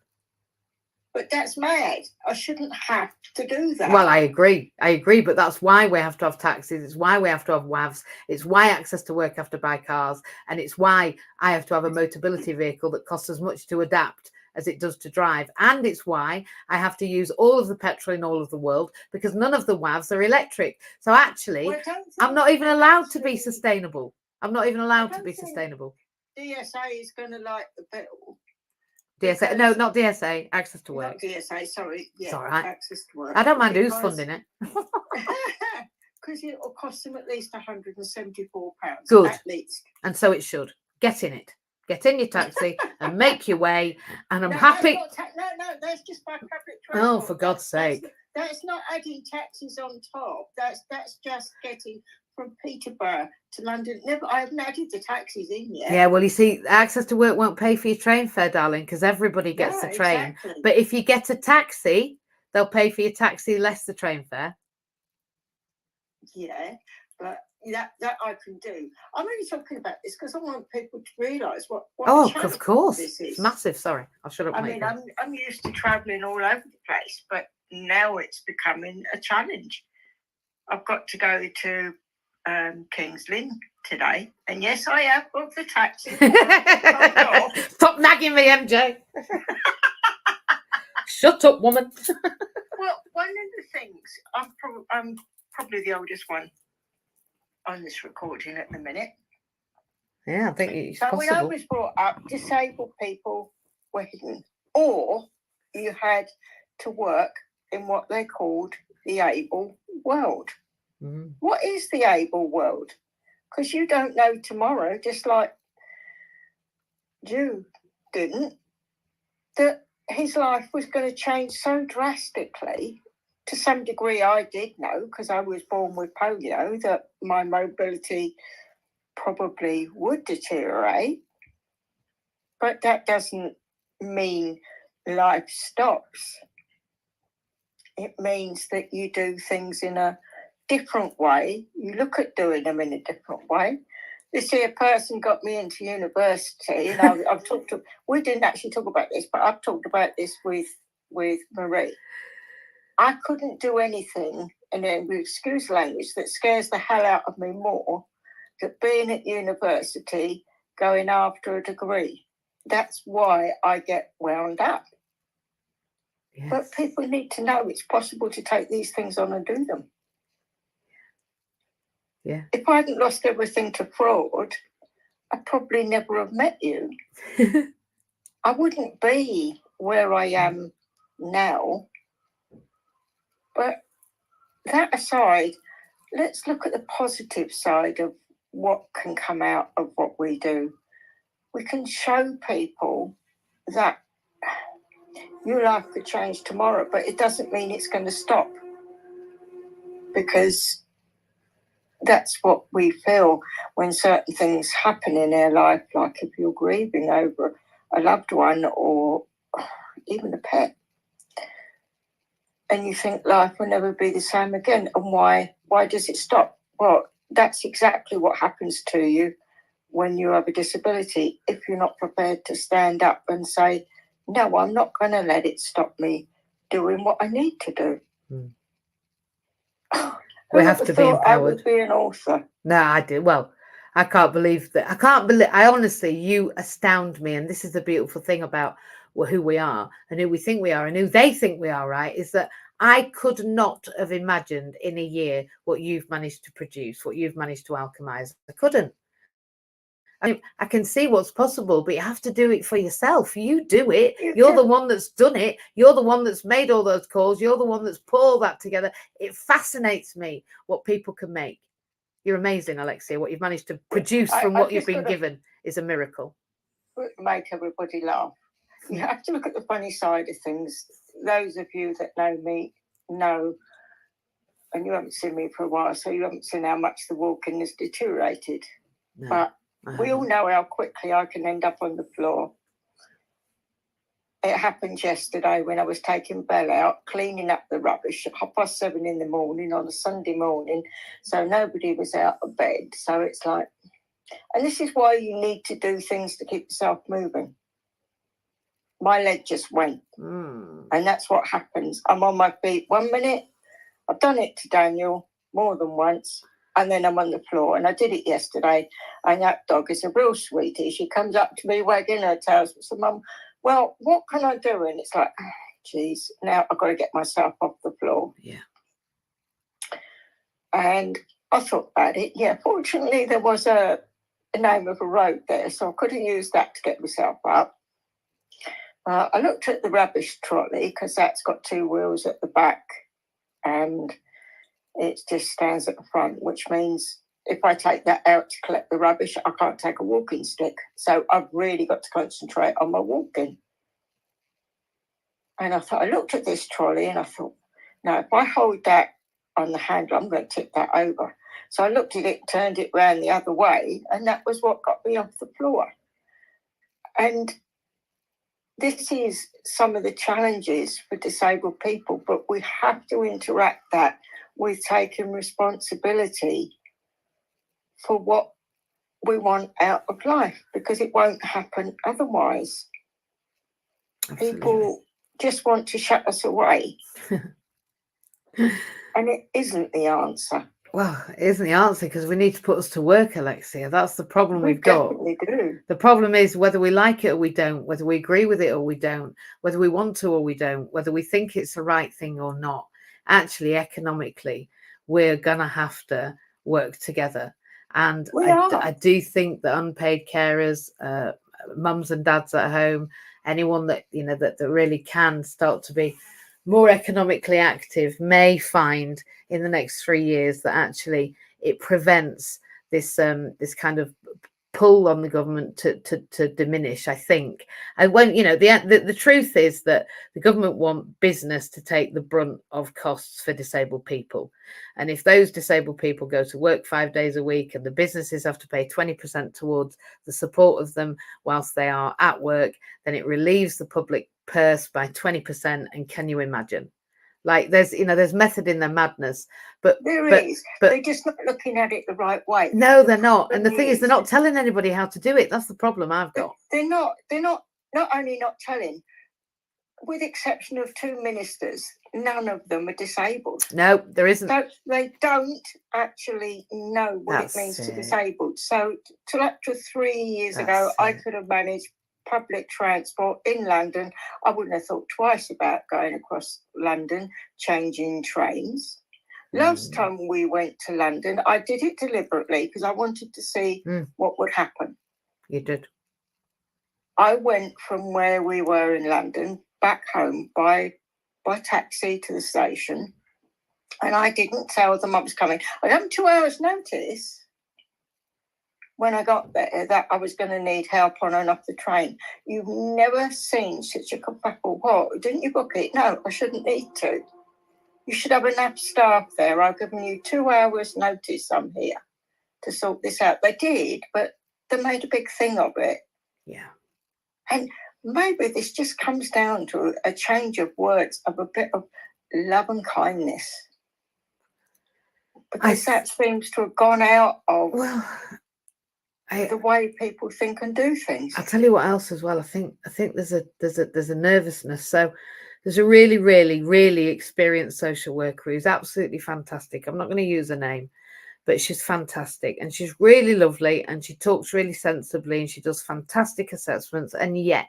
But that's mad. I shouldn't have to do that. Well, I agree, but that's why we have to have taxis. It's why we have to have WAVs. It's why access to work have to buy cars. And it's why I have to have a mobility vehicle that costs as much to adapt as it does to drive. And it's why I have to use all of the petrol in all of the world, because none of the WAVs are electric. So actually, I'm not even allowed to be sustainable. I'm not even allowed to be sustainable. DSA is going to like the bill. DSA, no, not DSA, access to work. Not DSA, sorry. Yeah, it's all right. Access to work. I don't mind who's funding it. Because it will cost them at least £174. Good. At least. And so it should. Get in it. Get in your taxi and make your way. And I'm happy. No, that's just by public transport. Oh, for God's sake. That's not adding taxis on top. That's just getting from Peterborough to London. I haven't added the taxis in yet. Yeah, well, you see, access to work won't pay for your train fare, darling, because everybody gets the train. Exactly. But if you get a taxi, they'll pay for your taxi less the train fare. Yeah, but that I can do. I'm only talking about this because I want people to realise what of course, this is. It's massive. Sorry, I'll shut up. I mean, I'm used to travelling all over the place, but now it's becoming a challenge. I've got to go to King's Lynn today, and yes, I have booked the taxi. Stop nagging me, MJ. Shut up, woman. Well, one of the things I'm probably the oldest one on this recording at the minute. Yeah, I think it's but possible. when I was brought up, disabled people were hidden, or you had to work in what they called the able world. Mm. What is the able world? Because you don't know tomorrow, just like you didn't, that his life was going to change so drastically. To some degree, I did know, because I was born with polio, that my mobility probably would deteriorate. But that doesn't mean life stops. It means that you do things in a different way. You look at doing them in a different way. This here person got me into university, and I've talked to. We didn't actually talk about this, but I've talked about this with Marie. I couldn't do anything, and then excuse language, that scares the hell out of me more than being at university, going after a degree. That's why I get wound up. Yes. But people need to know it's possible to take these things on and do them. Yeah. If I hadn't lost everything to fraud, I'd probably never have met you. I wouldn't be where I am now. But that aside, let's look at the positive side of what can come out of what we do. We can show people that your life could change tomorrow, but it doesn't mean it's going to stop, because that's what we feel when certain things happen in our life, like if you're grieving over a loved one or even a pet, and you think life will never be the same again. And why does it stop? Well, that's exactly what happens to you when you have a disability. If you're not prepared to stand up and say, no, I'm not going to let it stop me doing what I need to do. We have to be empowered. I would be an author. No, I do. Well, I can't believe that. I honestly, you astound me. And this is the beautiful thing about who we are and who we think we are and who they think we are, right? Is that I could not have imagined in a year what you've managed to produce, what you've managed to alchemize. I couldn't. I mean, I can see what's possible, but you have to do it for yourself. You do it. You're the one that's done it. You're the one that's made all those calls. You're the one that's put all that together. It fascinates me what people can make. You're amazing, Alexia. What you've managed to produce from what you've been given is a miracle. Make everybody laugh. You have to look at the funny side of things. Those of you that know me know, and you haven't seen me for a while, so you haven't seen how much the walking has deteriorated. No, but we all know how quickly I can end up on the floor. It happened yesterday when I was taking Belle out, cleaning up the rubbish at 7:30 in the morning on a Sunday morning, so nobody was out of bed. So it's like, and this is why you need to do things to keep yourself moving. My leg just went, and that's what happens. I'm on my feet 1 minute. I've done it to Daniel more than once, and then I'm on the floor. And I did it yesterday, and that dog is a real sweetie. She comes up to me, wagging her tails, and says, Mum, well, what can I do? And it's like, geez, now I've got to get myself off the floor. Yeah. And I thought about it. Yeah, fortunately, there was a name of a road there, so I could have used that to get myself up. I looked at the rubbish trolley, because that's got 2 wheels at the back, and it just stands at the front, which means if I take that out to collect the rubbish, I can't take a walking stick. So I've really got to concentrate on my walking. And I looked at this trolley and I thought, no, if I hold that on the handle, I'm going to tip that over. So I looked at it, turned it round the other way, and that was what got me off the floor. And this is some of the challenges for disabled people, but we have to interact that with taking responsibility for what we want out of life, because it won't happen otherwise. Absolutely. People just want to shut us away. And it isn't the answer. Well, it isn't the answer, because we need to put us to work, Alexia. That's the problem we've got. We do. The problem is whether we like it or we don't, whether we agree with it or we don't, whether we want to or we don't, whether we think it's the right thing or not. Actually, economically, we're going to have to work together. And I do think that unpaid carers, mums and dads at home, anyone that, you know, that really can start to be more economically active may find in the next 3 years that actually it prevents this this kind of pull on the government to diminish, I think. I won't, the truth is that the government want business to take the brunt of costs for disabled people. And if those disabled people go to work 5 days a week and the businesses have to pay 20% towards the support of them whilst they are at work, then it relieves the public purse by 20%. And can you imagine? Like there's method in their madness, but But they're just not looking at it the right way. No, they're not. And the thing is, they're not telling anybody how to do it. That's the problem I've got. They're not only not telling, with exception of 2 ministers, none of them are disabled. No, there isn't. So they don't actually know what it means to disabled. So till up to 3 years ago, I could have managed public transport in London. I wouldn't have thought twice about going across London, changing trains. Last time we went to London, I did it deliberately because I wanted to see what would happen. You did. I went from where we were in London back home by taxi to the station, and I didn't tell them I was coming. I had 2 hours notice when I got there that I was going to need help on and off the train. You've never seen such a kerfuffle. What? Didn't you book it? No, I shouldn't need to. You should have enough staff there. I've given you 2 hours notice I'm here to sort this out. They did, but they made a big thing of it. Yeah. And maybe this just comes down to a change of words, of a bit of love and kindness. Because that seems to have gone out of the way people think and do things. I'll tell you what else as well. I think there's a nervousness. So there's a really, really, really experienced social worker who's absolutely fantastic. I'm not going to use her name, but she's fantastic and she's really lovely and she talks really sensibly and she does fantastic assessments. And yet,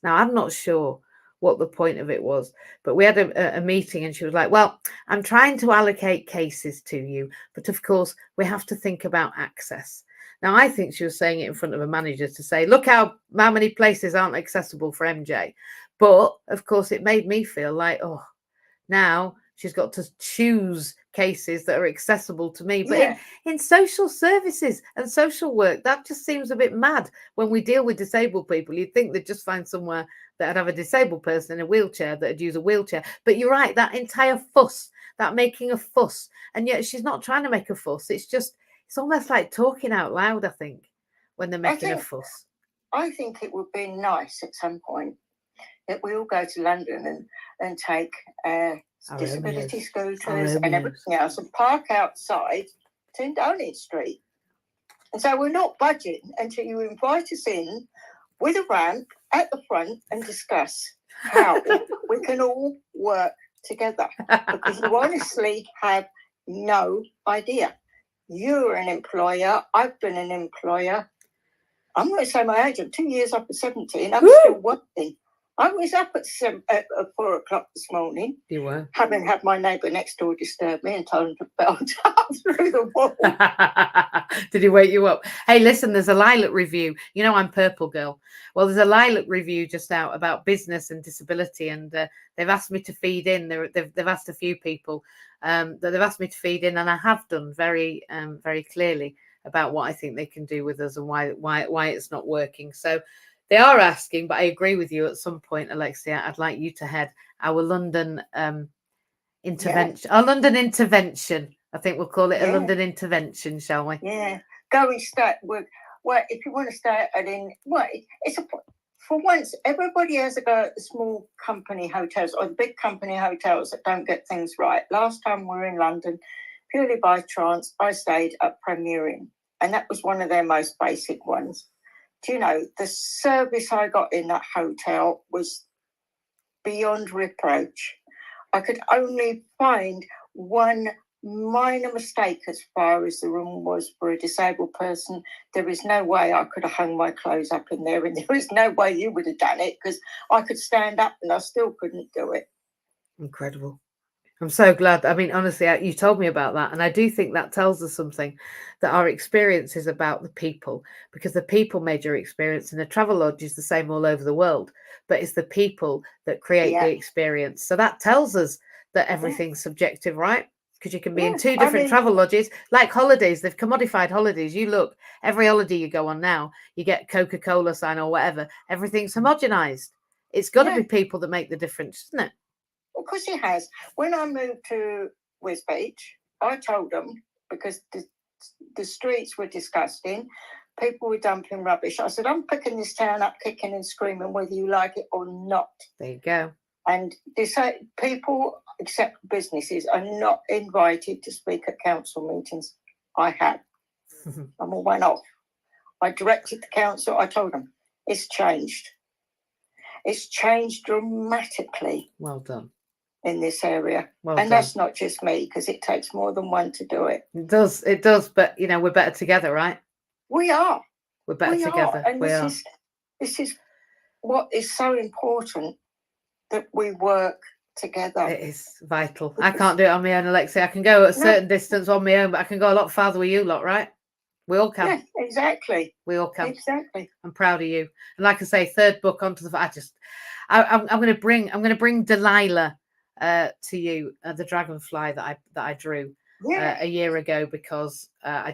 now I'm not sure what the point of it was, but we had a meeting and she was like, well, I'm trying to allocate cases to you, but of course we have to think about access. Now, I think she was saying it in front of a manager to say, look how many places aren't accessible for MJ. But of course, it made me feel like, oh, now she's got to choose cases that are accessible to me. But in social services and social work, that just seems a bit mad. When we deal with disabled people, you'd think they'd just find somewhere that'd have a disabled person in a wheelchair that'd use a wheelchair. But you're right, that entire fuss, that making a fuss. And yet she's not trying to make a fuss. It's almost like talking out loud, I think, when they're making a fuss. I think it would be nice at some point that we all go to London and take disability scooters and everything else and park outside 10 Downing Street. And so we're not budging until you invite us in with a ramp at the front and discuss how we can all work together. Because you honestly have no idea. You're an employer. I've been an employer. I'm going to say my age. I'm 2 years up at 17. I'm still working. I was up at 4 o'clock this morning. You were? Having had my neighbour next door disturb me and told him to belt up through the wall. Did he wake you up? Hey, listen, there's a Lilac review. You know I'm Purple Girl. Well, there's a Lilac review just out about business and disability, and they've asked me to feed in. They've asked a few people that they've asked me to feed in, and I have done very clearly about what I think they can do with us and why it's not working. So they are asking, but I agree with you at some point, Alexia. I'd like you to head our London intervention. Our London intervention. I think we'll call it a London intervention, shall we? Yeah. Go and start with. Well, if you want to start for once, everybody has a go at the small company hotels or the big company hotels that don't get things right. Last time we were in London, purely by chance, I stayed at Premier Inn, and that was one of their most basic ones. Do you know, the service I got in that hotel was beyond reproach. I could only find one minor mistake as far as the room was for a disabled person. There is no way I could have hung my clothes up in there, and there is no way you would have done it because I could stand up and I still couldn't do it. Incredible. I'm so glad. I mean, honestly, you told me about that. And I do think that tells us something, that our experience is about the people, because the people made your experience, and a travel lodge is the same all over the world, but it's the people that create the experience. So that tells us that everything's subjective, right? because you can be Yeah, in two I different mean- travel lodges, like holidays. They've commodified holidays. You look, every holiday you go on now, you get Coca-Cola sign or whatever. Everything's homogenized. It's got to Yeah. be people that make the difference, isn't it? Of course it has. When I moved to West Beach, I told them, because the streets were disgusting, people were dumping rubbish. I said, I'm picking this town up, kicking and screaming, whether you like it or not. There you go. And they say people, except businesses, are not invited to speak at council meetings. I have. I went off. I directed the council. I told them it's changed. It's changed dramatically Well done. in this area. Well And done. that's not just me, because it takes more than one to do it. It does. But you know, we're better together, right? We are. We're better We together. are. And We are. this is what is so important, that we work together. It is vital. I can't do it on my own, Alexia. I can go a certain distance on my own, but I can go a lot farther with you lot, right? We all can. Yeah, exactly. We all can. Exactly. I'm proud of you. And like I say, third book onto the. I'm going to bring Delilah to you, the dragonfly that I drew Yeah. a year ago, because I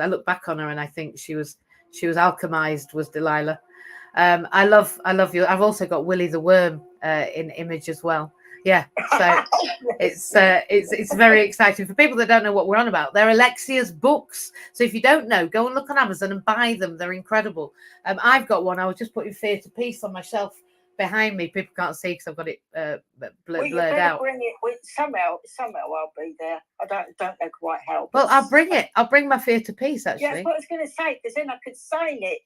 look back on her and I think she was alchemized, was Delilah. I love you. I've also got Willie the Worm in image as well. Yeah, so it's very exciting for people that don't know what we're on about. They're Alexia's books, so if you don't know, go and look on Amazon and buy them. They're incredible. I've got one. I was just putting Fear to Peace on my shelf behind me. People can't see because I've got it blurred out. Bring it. Somehow I'll be there. I don't know quite how. Well, I'll bring it. I'll bring my Fear to Peace, actually. Yeah, that's what I was going to say, because then I could sign it.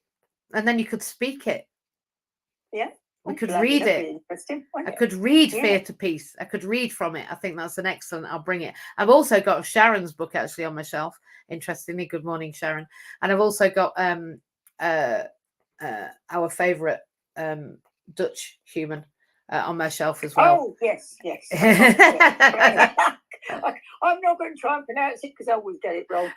And then you could speak it. Yeah. We could That'd read be it. interesting, I wouldn't it? could read Yeah. Fear to Peace. I could read from it. I think that's an excellent. I'll bring it. I've also got Sharon's book actually on my shelf. Interestingly, good morning, Sharon. And I've also got our favourite Dutch human on my shelf as well. Oh yes. Yeah. I'm not going to try and pronounce it, because I always get it wrong.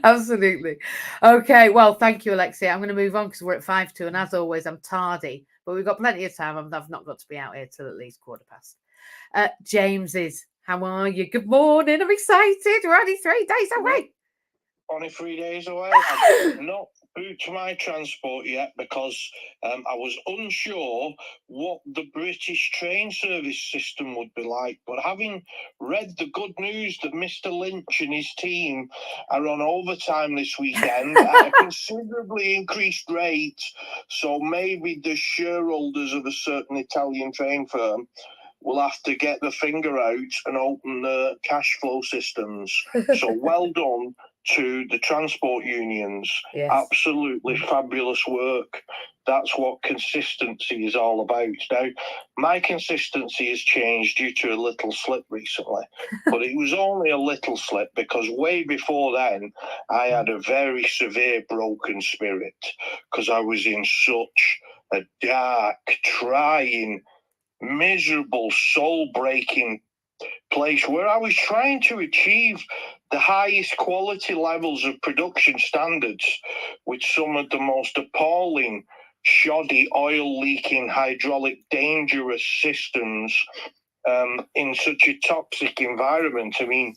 Absolutely. Okay. Well, thank you, Alexia. I'm going to move on because we're at 5:02, and as always, I'm tardy, but we've got plenty of time. I've not got to be out here till at least 15:15. James is. How are you? Good morning. I'm excited. We're only 3 days away. Only 3 days away. I've not booked my transport yet because I was unsure what the British train service system would be like. But having read the good news that Mr. Lynch and his team are on overtime this weekend at a considerably increased rate, so maybe the shareholders of a certain Italian train firm will have to get the finger out and open the cash flow systems. So well done to the transport unions. Yes. Absolutely fabulous work. That's what consistency is all about. Now, my consistency has changed due to a little slip recently, but it was only a little slip because way before then, I had a very severe broken spirit because I was in such a dark, trying, miserable, soul-breaking place where I was trying to achieve the highest quality levels of production standards with some of the most appalling, shoddy, oil-leaking, hydraulic, dangerous systems in such a toxic environment. I mean,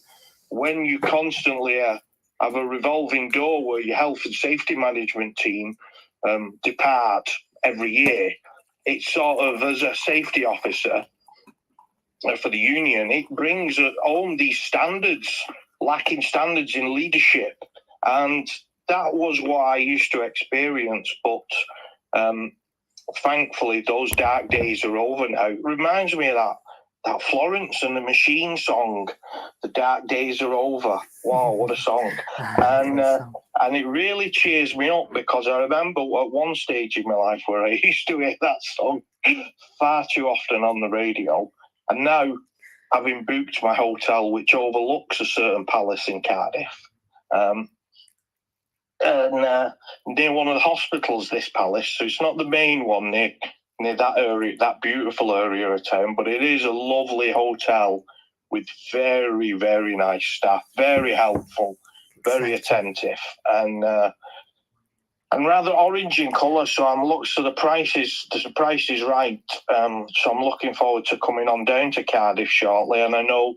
when you constantly have a revolving door where your health and safety management team depart every year, it's sort of, as a safety officer for the union, it brings home these standards, lacking standards in leadership. And that was what I used to experience. But thankfully, those dark days are over now. It reminds me of that Florence and the Machine song, The Dark Days Are Over. Wow, what a song. And it really cheers me up because I remember at one stage in my life where I used to hear that song far too often on the radio. And now, having booked my hotel, which overlooks a certain palace in Cardiff, near one of the hospitals, this palace, so it's not the main one near that area, that beautiful area of town, but it is a lovely hotel with very, very nice staff, very helpful, very attentive, and rather orange in colour. So the price is right. So I'm looking forward to coming on down to Cardiff shortly, and I know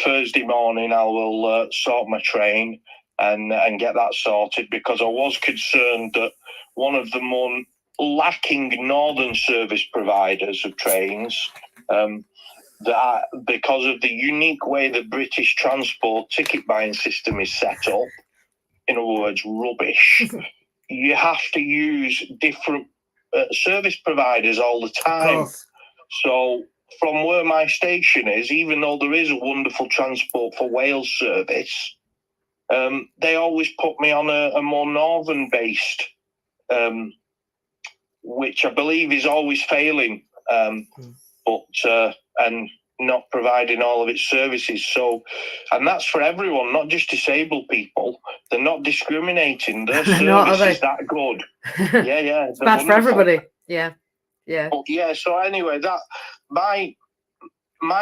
Thursday morning I will sort my train and get that sorted, because I was concerned that one of the more lacking northern service providers of trains, because of the unique way the British transport ticket buying system is set up, in other words, rubbish, you have to use different service providers all the time. So from where my station is, even though there is a wonderful Transport for Wales service, they always put me on a more northern-based, which I believe is always failing, and not providing all of its services. So, and that's for everyone, not just disabled people. They're not discriminating. Their service is that good. Yeah. It's bad for everybody. Yeah. But yeah. So anyway, that my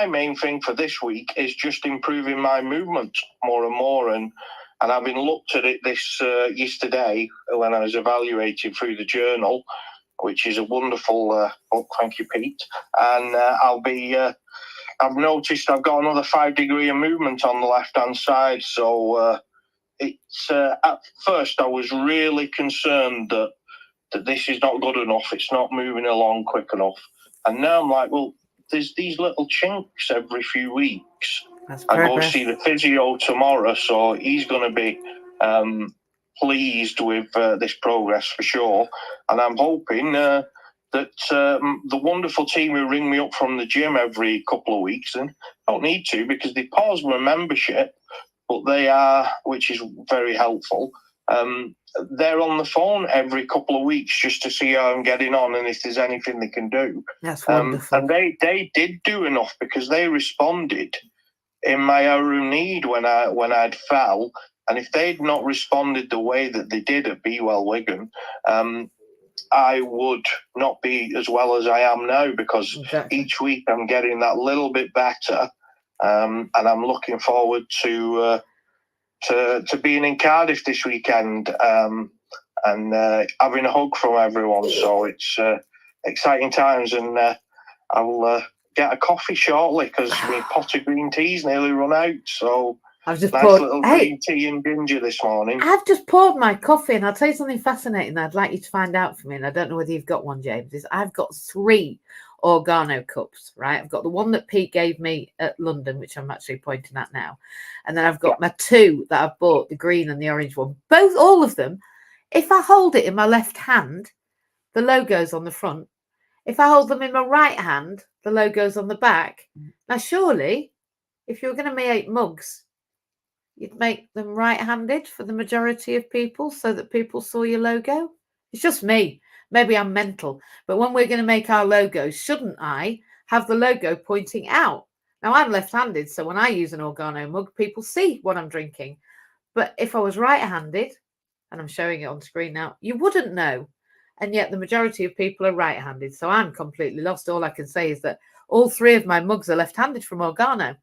main thing for this week is just improving my movement more and more, and having looked at it this yesterday when I was evaluating through the journal, which is a wonderful book. Thank you, Pete. And I've noticed I've got another 5 degree of movement on the left-hand side. So it's at first I was really concerned that this is not good enough. It's not moving along quick enough. And now I'm like, well, there's these little chinks every few weeks. I go see the physio tomorrow, so he's going to be pleased with this progress for sure. And I'm hoping that the wonderful team who ring me up from the gym every couple of weeks, and don't need to because they pause my membership, but they are, which is very helpful. They're on the phone every couple of weeks just to see how I'm getting on and if there's anything they can do. That's wonderful. And they did do enough, because they responded in my hour of need when I'd fell. And if they'd not responded the way that they did at Be Well Wigan, I would not be as well as I am now, because each week I'm getting that little bit better, and I'm looking forward to being in Cardiff this weekend, and having a hug from everyone. So it's exciting times, and I'll get a coffee shortly because my pot of green tea's nearly run out. So I've just poured little green tea and ginger this morning. I've just poured my coffee, and I'll tell you something fascinating that I'd like you to find out for me, and I don't know whether you've got one, James, is I've got 3 Organo cups, right? I've got the one that Pete gave me at London, which I'm actually pointing at now. And then I've got my 2 that I've bought, the green and the orange one. All of them, if I hold it in my left hand, the logo's on the front. If I hold them in my right hand, the logo's on the back. Now, surely, if you were going to make mugs, you'd make them right-handed for the majority of people so that people saw your logo. It's just me. Maybe I'm mental. But when we're going to make our logos, shouldn't I have the logo pointing out? Now, I'm left-handed, so when I use an Organo mug, people see what I'm drinking. But if I was right-handed, and I'm showing it on screen now, you wouldn't know. And yet the majority of people are right-handed. So I'm completely lost. All I can say is that all 3 of my mugs are left-handed from Organo.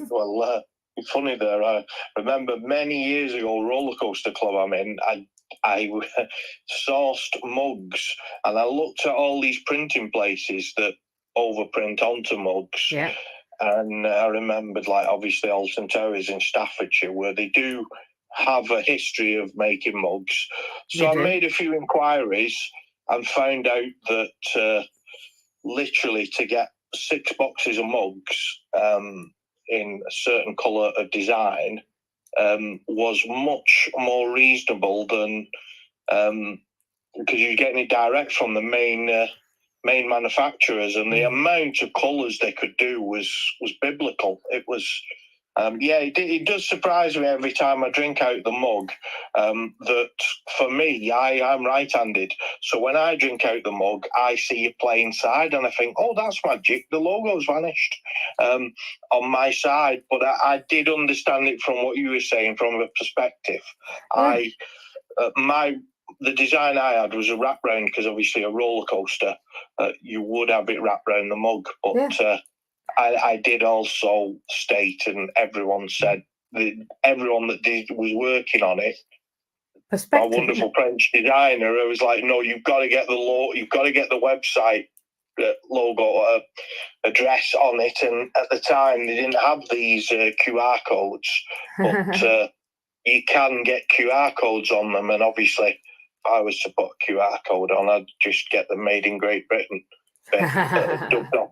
Well, funny there. I remember many years ago, roller coaster club I'm in, I sourced mugs, and I looked at all these printing places that overprint onto mugs. Yeah. And I remembered, like, obviously Alton Towers in Staffordshire, where they do have a history of making mugs. So I made a few inquiries and found out that literally to get 6 boxes of mugs in a certain colour of design was much more reasonable than because you're getting it direct from the main manufacturers, and the amount of colours they could do was biblical. It was it does surprise me every time I drink out the mug that for me, I'm right-handed. So when I drink out the mug, I see a plain side and I think, oh, that's magic. The logo's vanished on my side. But I did understand it from what you were saying from a perspective. The design I had was a wrap round, because obviously a roller coaster, you would have it wrapped round the mug. But I did also state, and everyone said, everyone that was working on it, a wonderful French designer, it was like, no, you've got to get the website logo address on it, and at the time they didn't have these QR codes, but you can get QR codes on them, and obviously if I was to put a QR code on, I'd just get them made in Great Britain, dubbed off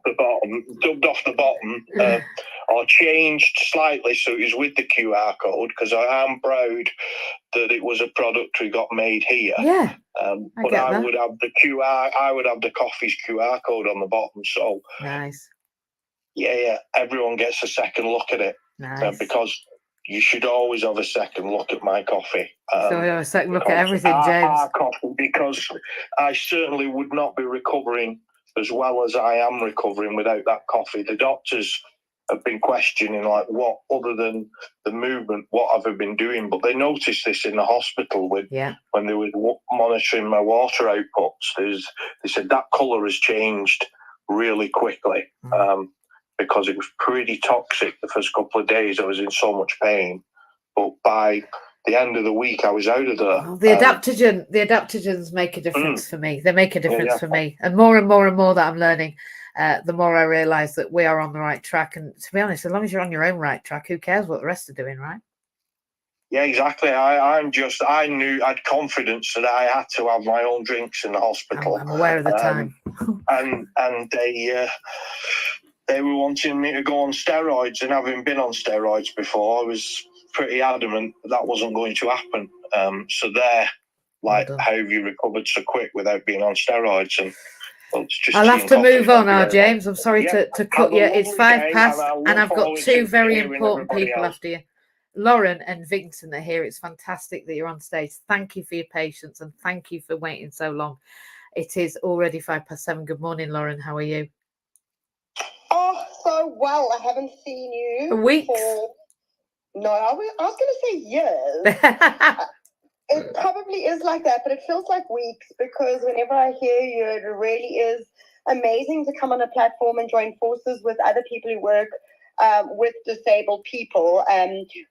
the bottom, or changed slightly so it was with the QR code, because I am proud that it was a product we got made here. Yeah. But I would have the coffee's QR code on the bottom. So nice. Yeah. Everyone gets a second look at it. Nice. Because you should always have a second look at my coffee. So we have a second look at everything, James. Our coffee, because I certainly would not be recovering as well as I am recovering without that coffee. The doctors have been questioning, like, what, other than the movement, what have I been doing? But they noticed this in the hospital when they were monitoring my water outputs. They said that colour has changed really quickly. Because it was pretty toxic the first couple of days. I was in so much pain. But by the end of the week, I was out of there. The adaptogens make a difference for me. They make a difference for me. And more that I'm learning, the more I realise that we are on the right track. And to be honest, as long as you're on your own right track, who cares what the rest are doing, right? Yeah, exactly. I had confidence that I had to have my own drinks in the hospital. I'm aware of the time. and they were wanting me to go on steroids, and having been on steroids before, I was pretty adamant that wasn't going to happen. So how have you recovered so quick without being on steroids? And it's just I'll have to move on now, James. I'm sorry to cut you. It's 5 past, and I've got 2 very important people after you. Lauren and Vincent are here. It's fantastic that you're on stage. Thank you for your patience, and thank you for waiting so long. It is already 7:05. Good morning, Lauren. How are you? Oh, so well. I haven't seen you for weeks. No, I was going to say years. It probably is like that, but it feels like weeks, because whenever I hear you, it really is amazing to come on a platform and join forces with other people who work with disabled people.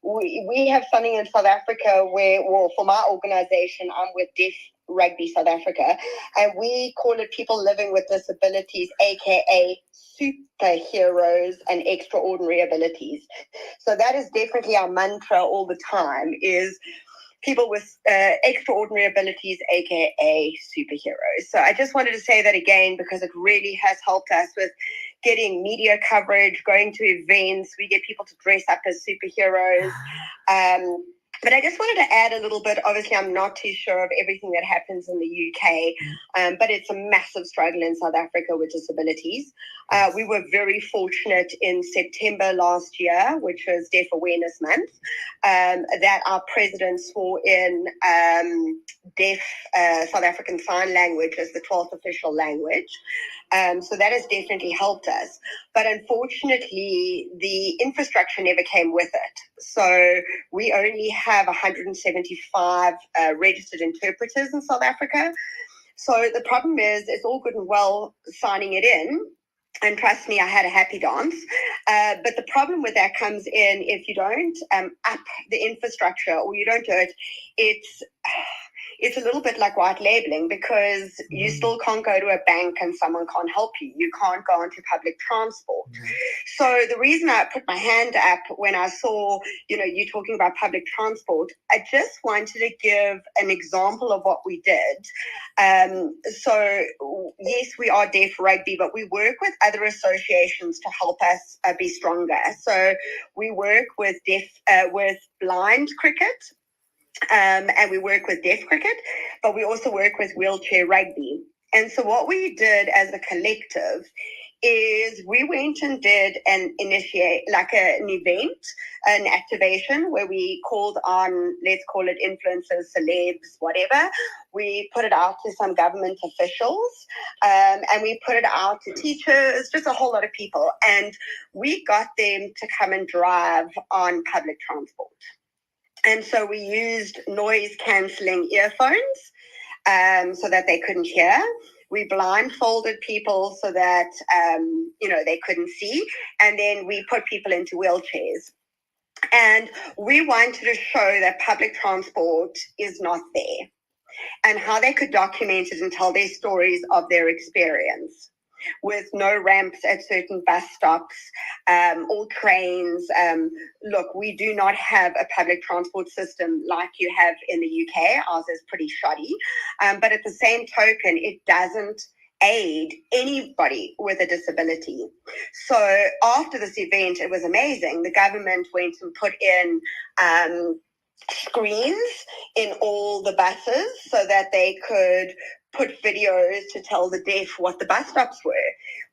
We have something in South Africa where, for my organization, I'm with Deaf Rugby South Africa, and we call it People Living with Disabilities, aka superheroes and extraordinary abilities. So that is definitely our mantra all the time, is people with extraordinary abilities, aka superheroes. So I just wanted to say that again, because it really has helped us with getting media coverage, going to events. We get people to dress up as superheroes. But I just wanted to add a little bit. Obviously, I'm not too sure of everything that happens in the UK, but it's a massive struggle in South Africa with disabilities. We were very fortunate in September last year, which was Deaf Awareness Month, that our president swore in Deaf South African Sign Language as the 12th official language. So that has definitely helped us. But unfortunately, the infrastructure never came with it. So we only have 175 registered interpreters in South Africa. So the problem is, it's all good and well signing it in. And trust me, I had a happy dance. But the problem with that comes in if you don't up the infrastructure, or you don't do it, it's a little bit like white labeling, because you still can't go to a bank and someone can't help you. You can't go onto public transport. So the reason I put my hand up when I saw, you talking about public transport, I just wanted to give an example of what we did. So yes, we are Deaf Rugby, but we work with other associations to help us be stronger. So we work with with blind cricket. And we work with deaf cricket, but we also work with wheelchair rugby. And so what we did as a collective is we went and did an event, an activation, where we called on, let's call it influencers, celebs, whatever. We put it out to some government officials, and we put it out to teachers, just a whole lot of people. And we got them to come and drive on public transport. And so we used noise-cancelling earphones so that they couldn't hear. We blindfolded people so that, they couldn't see. And then we put people into wheelchairs. And we wanted to show that public transport is not there, and how they could document it and tell their stories of their experience. with no ramps at certain bus stops, all trains. Look, we do not have a public transport system like you have in the UK. Ours is pretty shoddy. But at the same token, it doesn't aid anybody with a disability. So after this event, it was amazing. The government went and put in screens in all the buses so that they could put videos to tell the deaf what the bus stops were.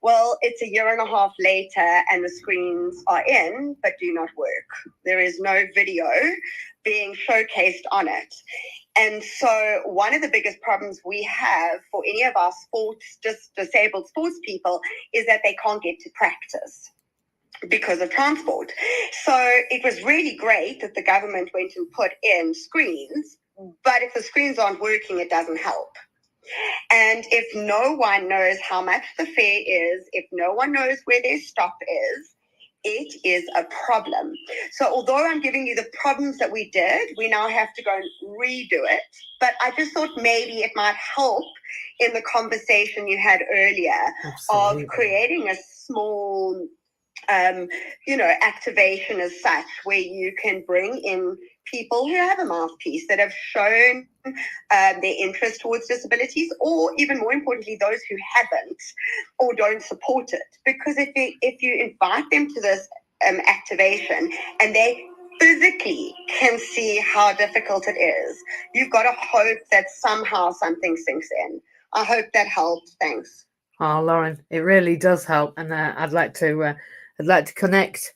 Well, it's a year and a half later and the screens are in but do not work. There is no video being showcased on it. And so one of the biggest problems we have for any of our disabled sports people is that they can't get to practice because of transport. So it was really great that the government went and put in screens, but if the screens aren't working, it doesn't help. And if no one knows how much the fare is, if no one knows where their stop is, it is a problem. So although I'm giving you the problems that we did, we now have to go and redo it. But I just thought maybe it might help in the conversation you had earlier. Absolutely. Of creating a small activation as such, where you can bring in people who have a mouthpiece that have shown their interest towards disabilities, or even more importantly, those who haven't or don't support it. Because if you invite them to this activation and they physically can see how difficult it is, you've got to hope that somehow something sinks in. I hope that helped. Thanks. Oh, Lauren, it really does help, and I'd like to connect.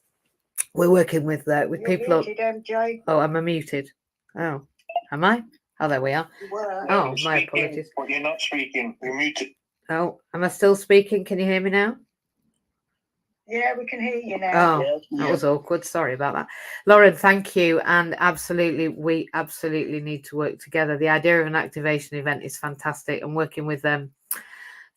We're working with You're people. Muted, MJ. Oh, am I muted? Oh, am I? Oh, there we are. No, my apologies. But you're not speaking. You're muted. Oh, am I still speaking? Can you hear me now? Yeah, we can hear you now. Oh, that was awkward. Sorry about that. Lauren, thank you. And absolutely, we absolutely need to work together. The idea of an activation event is fantastic, and working with them.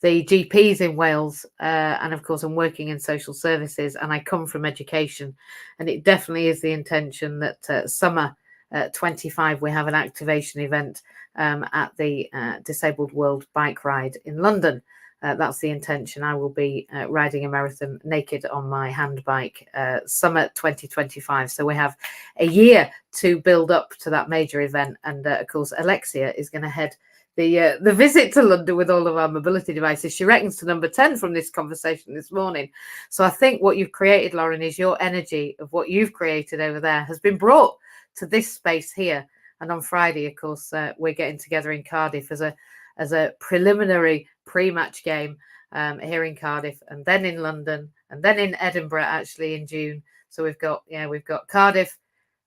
The GPs in Wales, and of course I'm working in social services, and I come from education, and it definitely is the intention that summer 25 we have an activation event at the Disabled World Bike Ride in London. That's the intention. I will be riding a marathon naked on my hand bike summer 2025. So we have a year to build up to that major event, and of course Alexia is going to head the visit to London with all of our mobility devices. She reckons to number 10 from this conversation this morning. So I think what you've created, Lauren, is your energy of what you've created over there has been brought to this space here. And on Friday, of course, we're getting together in Cardiff as a preliminary pre-match game here in Cardiff, and then in London, and then in Edinburgh actually in June. So we've got Cardiff,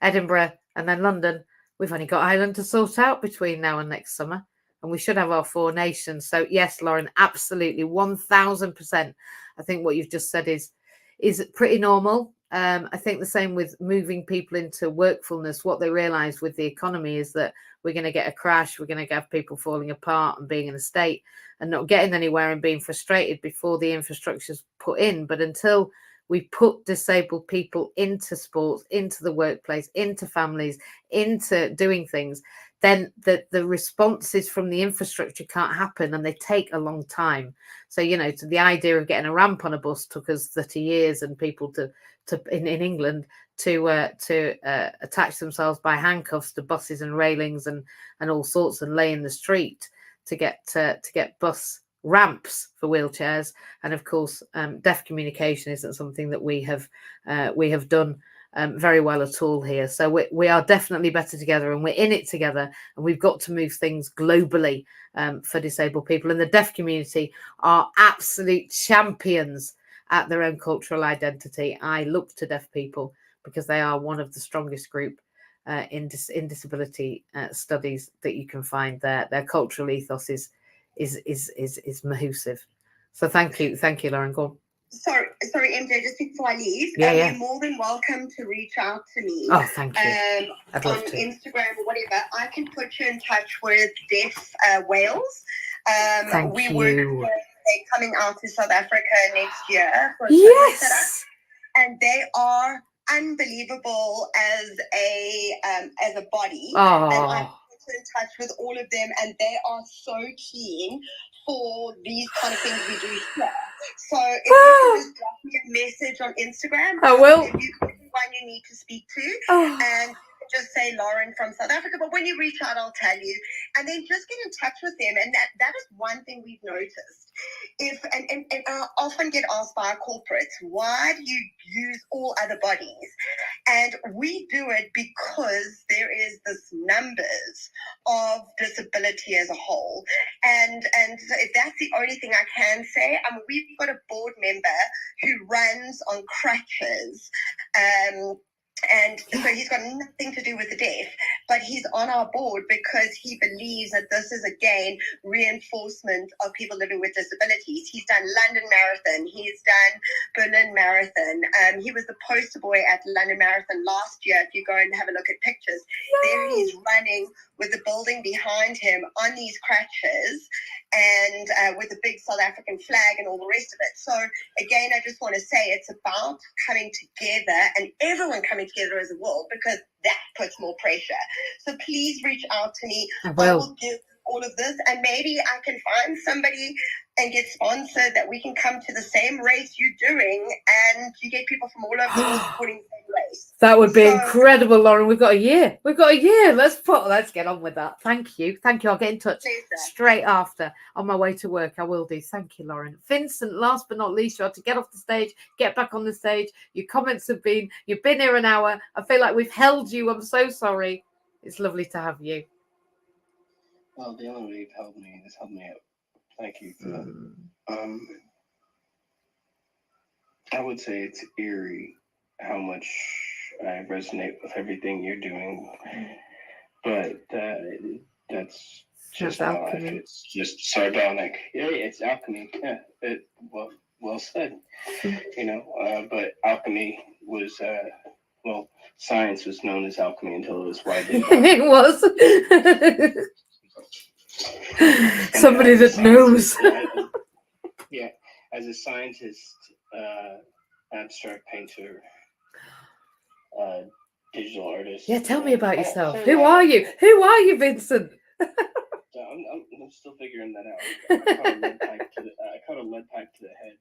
Edinburgh, and then London. We've only got Ireland to sort out between now and next summer. And we should have our 4 nations. So yes, Lauren, absolutely, 1000%. I think what you've just said is pretty normal. I think the same with moving people into workfulness. What they realise with the economy is that we're going to get a crash. We're going to have people falling apart and being in a state and not getting anywhere and being frustrated before the infrastructure's put in. But until we put disabled people into sports, into the workplace, into families, into doing things, then the responses from the infrastructure can't happen, and they take a long time. So, to the idea of getting a ramp on a bus took us 30 years, and people in England to attach themselves by handcuffs to buses and railings and all sorts, and lay in the street to get bus ramps for wheelchairs. And of course, deaf communication isn't something that we have done very well at all here. So we are definitely better together, and we're in it together, and we've got to move things globally for disabled people. And the deaf community are absolute champions at their own cultural identity. I look to deaf people because they are one of the strongest group in disability studies that you can find. Their cultural ethos is massive. So thank you, Lauren. Go on. Sorry, MJ, just before I leave, you're more than welcome to reach out to me. Oh, thank you. On Instagram or whatever. I can put you in touch with Deaf Wales. Thank you. They're coming out to South Africa next year for a yes, and they are unbelievable as a body. Oh. And I put you in touch with all of them, and they are so keen for these kind of things we do here. So if you can just drop me a message on Instagram, I will. I'll give you everyone you need to speak to, Oh. and just say Lauren from South Africa. But when you reach out, I'll tell you, and then just get in touch with them. And that is one thing we've noticed. If and I often get asked by our corporates, why do you use all other bodies? And we do it because there is this numbers of disability as a whole. And so if that's the only thing I can say, we've got a board member who runs on crutches. And so he's got nothing to do with the deaf, but he's on our board because he believes that this is, again, reinforcement of people living with disabilities. He's done London Marathon. He's done Berlin Marathon. He was the poster boy at London Marathon last year. If you go and have a look at pictures, there he's running with the building behind him on these crutches and with a big South African flag and all the rest of it. So, again, I just want to say it's about coming together and everyone coming together as a world, because that puts more pressure. So please reach out to me. I will give all of this, and maybe I can find somebody and get sponsored that we can come to the same race you're doing, and you get people from all over the world supporting the same race. That would be incredible, Lauren. We've got a year. Let's get on with that. Thank you. I'll get in touch straight after on my way to work. I will do. Thank you, Lauren. Vincent, last but not least, you had to get off the stage, get back on the stage. Your comments you've been here an hour. I feel like we've held you. I'm so sorry. It's lovely to have you. Well, the only way you've helped me is help me out. Thank you for that. I would say it's eerie how much I resonate with everything you're doing, but that's just my life. It's just sardonic. Yeah, it's alchemy. Yeah, well said. But alchemy was science was known as alchemy until it was widely. It was. Somebody that knows. Yeah, as a scientist, abstract painter, digital artist. Yeah, tell me about yourself. Who are you? Who are you, Vincent? I'm still figuring that out. I caught a lead pipe to the head.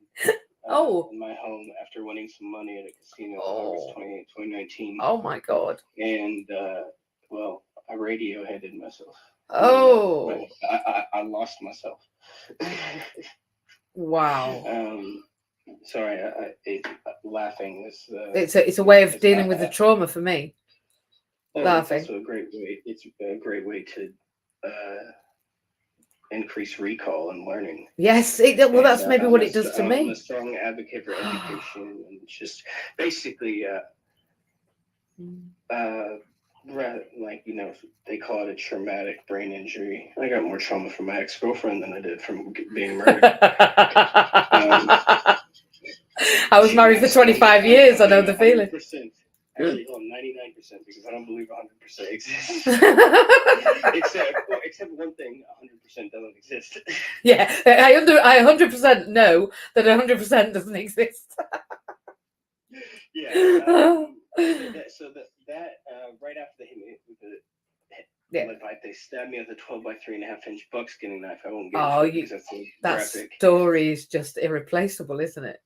In my home after winning some money at a casino in August 28, 2019. Oh my God. And I radioheaded myself. Oh. I lost myself. Wow. Sorry, laughing is. It's a way of dealing with the trauma for me. Laughing. It's also a great way. It's a great way to increase recall and learning. Yes, that's maybe what it does to me. I'm a strong advocate for education and just basically, they call it a traumatic brain injury. I got more trauma from my ex-girlfriend than I did from being murdered. I was married for 25 years. I know the feeling. Actually, 99%, because I don't believe 100% exists. except one thing, 100% doesn't exist. Yeah, I 100% know that 100% doesn't exist. Yeah. So that right after they hit me with the lead pipe, they stabbed me with a 12x3.5-inch buckskinning knife. I won't get it because that's graphic. Story is just irreplaceable, isn't it?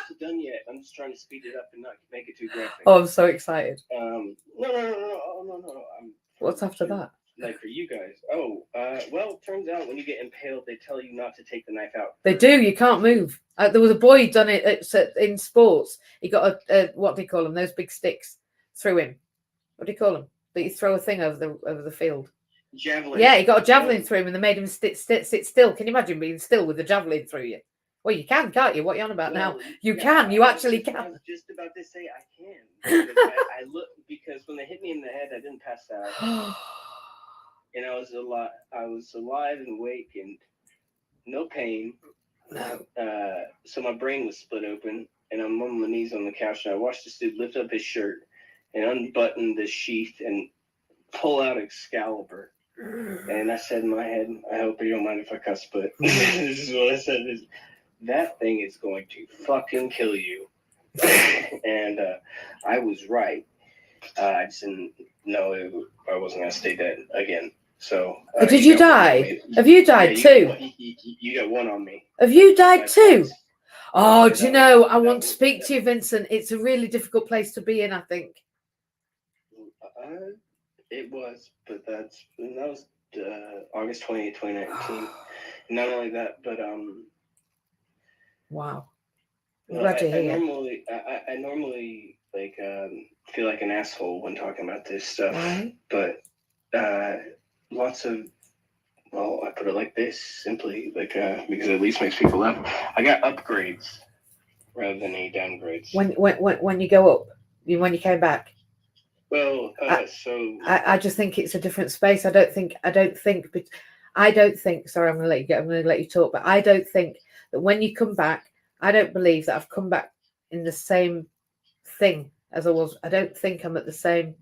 It's done yet. I'm just trying to speed it up and not make it too graphic. Oh, I'm so excited. No. What's after that? Like for you guys. It turns out when you get impaled, they tell you not to take the knife out. They do. You can't move. There was a boy who done it in sports. He got a what do you call them? Those big sticks through him. What do you call them? That you throw a thing over the field. Javelin. Yeah, he got a javelin through him, and they made him sit still. Can you imagine being still with a javelin through you? Well, you can, can't you? What are you on about now? You can. You actually can. I was just about to say I can. I look because when they hit me in the head, I didn't pass out. And I was alive and awake and no pain. No. So my brain was split open, and I'm on my knees on the couch, and I watched this dude lift up his shirt and unbutton the sheath and pull out Excalibur. And I said in my head, I hope you don't mind if I cuss, but this is what I said: is that thing is going to fucking kill you. And I was right. I just didn't know I wasn't going to stay dead again. So. Did you die? Have you died too? You got one on me. Have you died too? Twice. Oh, do you know? I want to speak to you, Vincent. It's a really difficult place to be in, I think. It was, but that was August 28th, 2019. Not only that, but wow. I'm well, glad you're here. I normally like feel like an asshole when talking about this stuff, Right. but lots of, well, I put it like this simply, like because it at least makes people laugh. I got upgrades rather than any downgrades. When you go up, when you came back. Well, I just think it's a different space. I don't think. Sorry, I'm going to let you talk. But I don't think that when you come back, I don't believe that I've come back in the same thing as I was. I don't think I'm at the same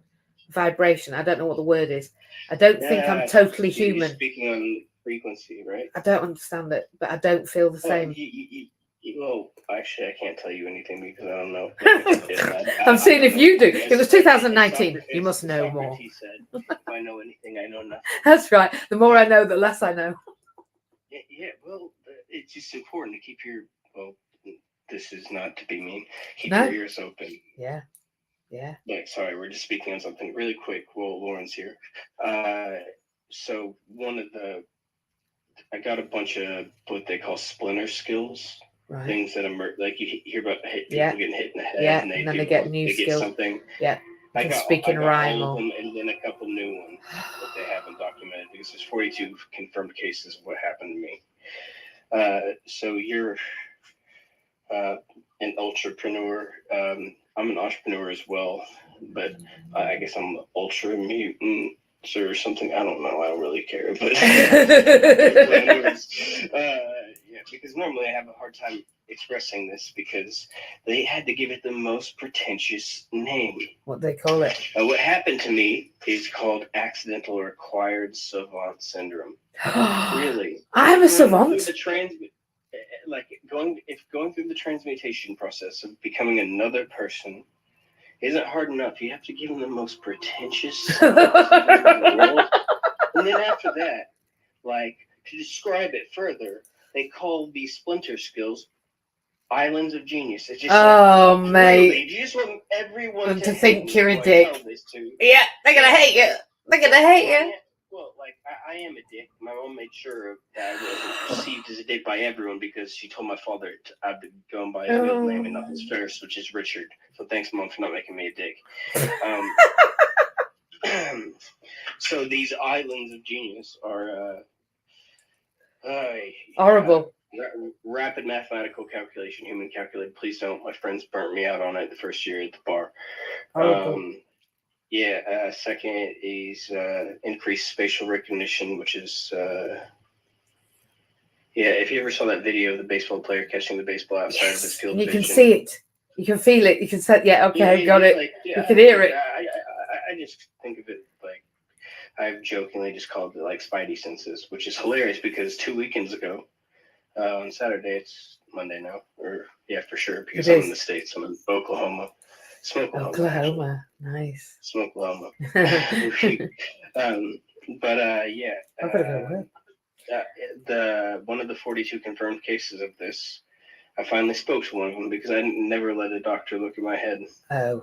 vibration. I don't know what the word is. I don't think I'm totally human. You're speaking on frequency, right? I don't understand it, but I don't feel the same. Well, actually, I can't tell you anything because I don't know. I'm seeing if you do. It was 2019. You must know more. He said, if I know anything, I know nothing. That's right. The more I know, the less I know. Yeah. Well, it's just important to keep your. Well, this is not to be mean. Keep No. your ears open. Yeah. Like, sorry, we're just speaking on something really quick. Well, Lauren's here. So I got a bunch of what they call splinter skills. Right. Things that emerge, like you hear about people getting hit in the head, Yeah, and and then they get new skills. Something. Yeah, I got speaking rhyme all of them, and then a couple new ones that they haven't documented because there's 42 confirmed cases of what happened to me. So you're an entrepreneur. I'm an entrepreneur as well, but I guess I'm an ultra mutant or something. I don't know. I don't really care. But anyways, yeah, because normally I have a hard time expressing this because they had to give it the most pretentious name. What they call it? What happened to me is called accidental or acquired savant syndrome. Really? I'm a savant. Going through the transmutation process of becoming another person isn't hard enough. You have to give them the most pretentious in the world. And then after that, like, to describe it further, they call these splinter skills islands of genius. It's just mate. Really, you just want everyone to think you're a dick. Yeah, they're gonna hate you. They're gonna hate you. Well, like, I am a dick. My mom made sure that I wasn't perceived as a dick by everyone because she told my father I'd be going by his middle name and not his first, which is Richard. So thanks, Mom, for not making me a dick. So these islands of genius are horrible. Rapid mathematical calculation, human calculated. Please don't. My friends burnt me out on it the first year at the bar. Horrible. Second is increased spatial recognition, which is if you ever saw that video of the baseball player catching the baseball outside of his field and you vision. can see it, you can feel it, you can say, got it. Like, you can hear it. I just think of it like I've jokingly just called it like Spidey senses, which is hilarious because 2 weekends ago on Saturday, it's Monday now, or for sure because I'm in the States. I'm in Oklahoma. Oklahoma, nice. Smokelahoma. One of the 42 confirmed cases of this, I finally spoke to one of them because I never let a doctor look at my head. Oh.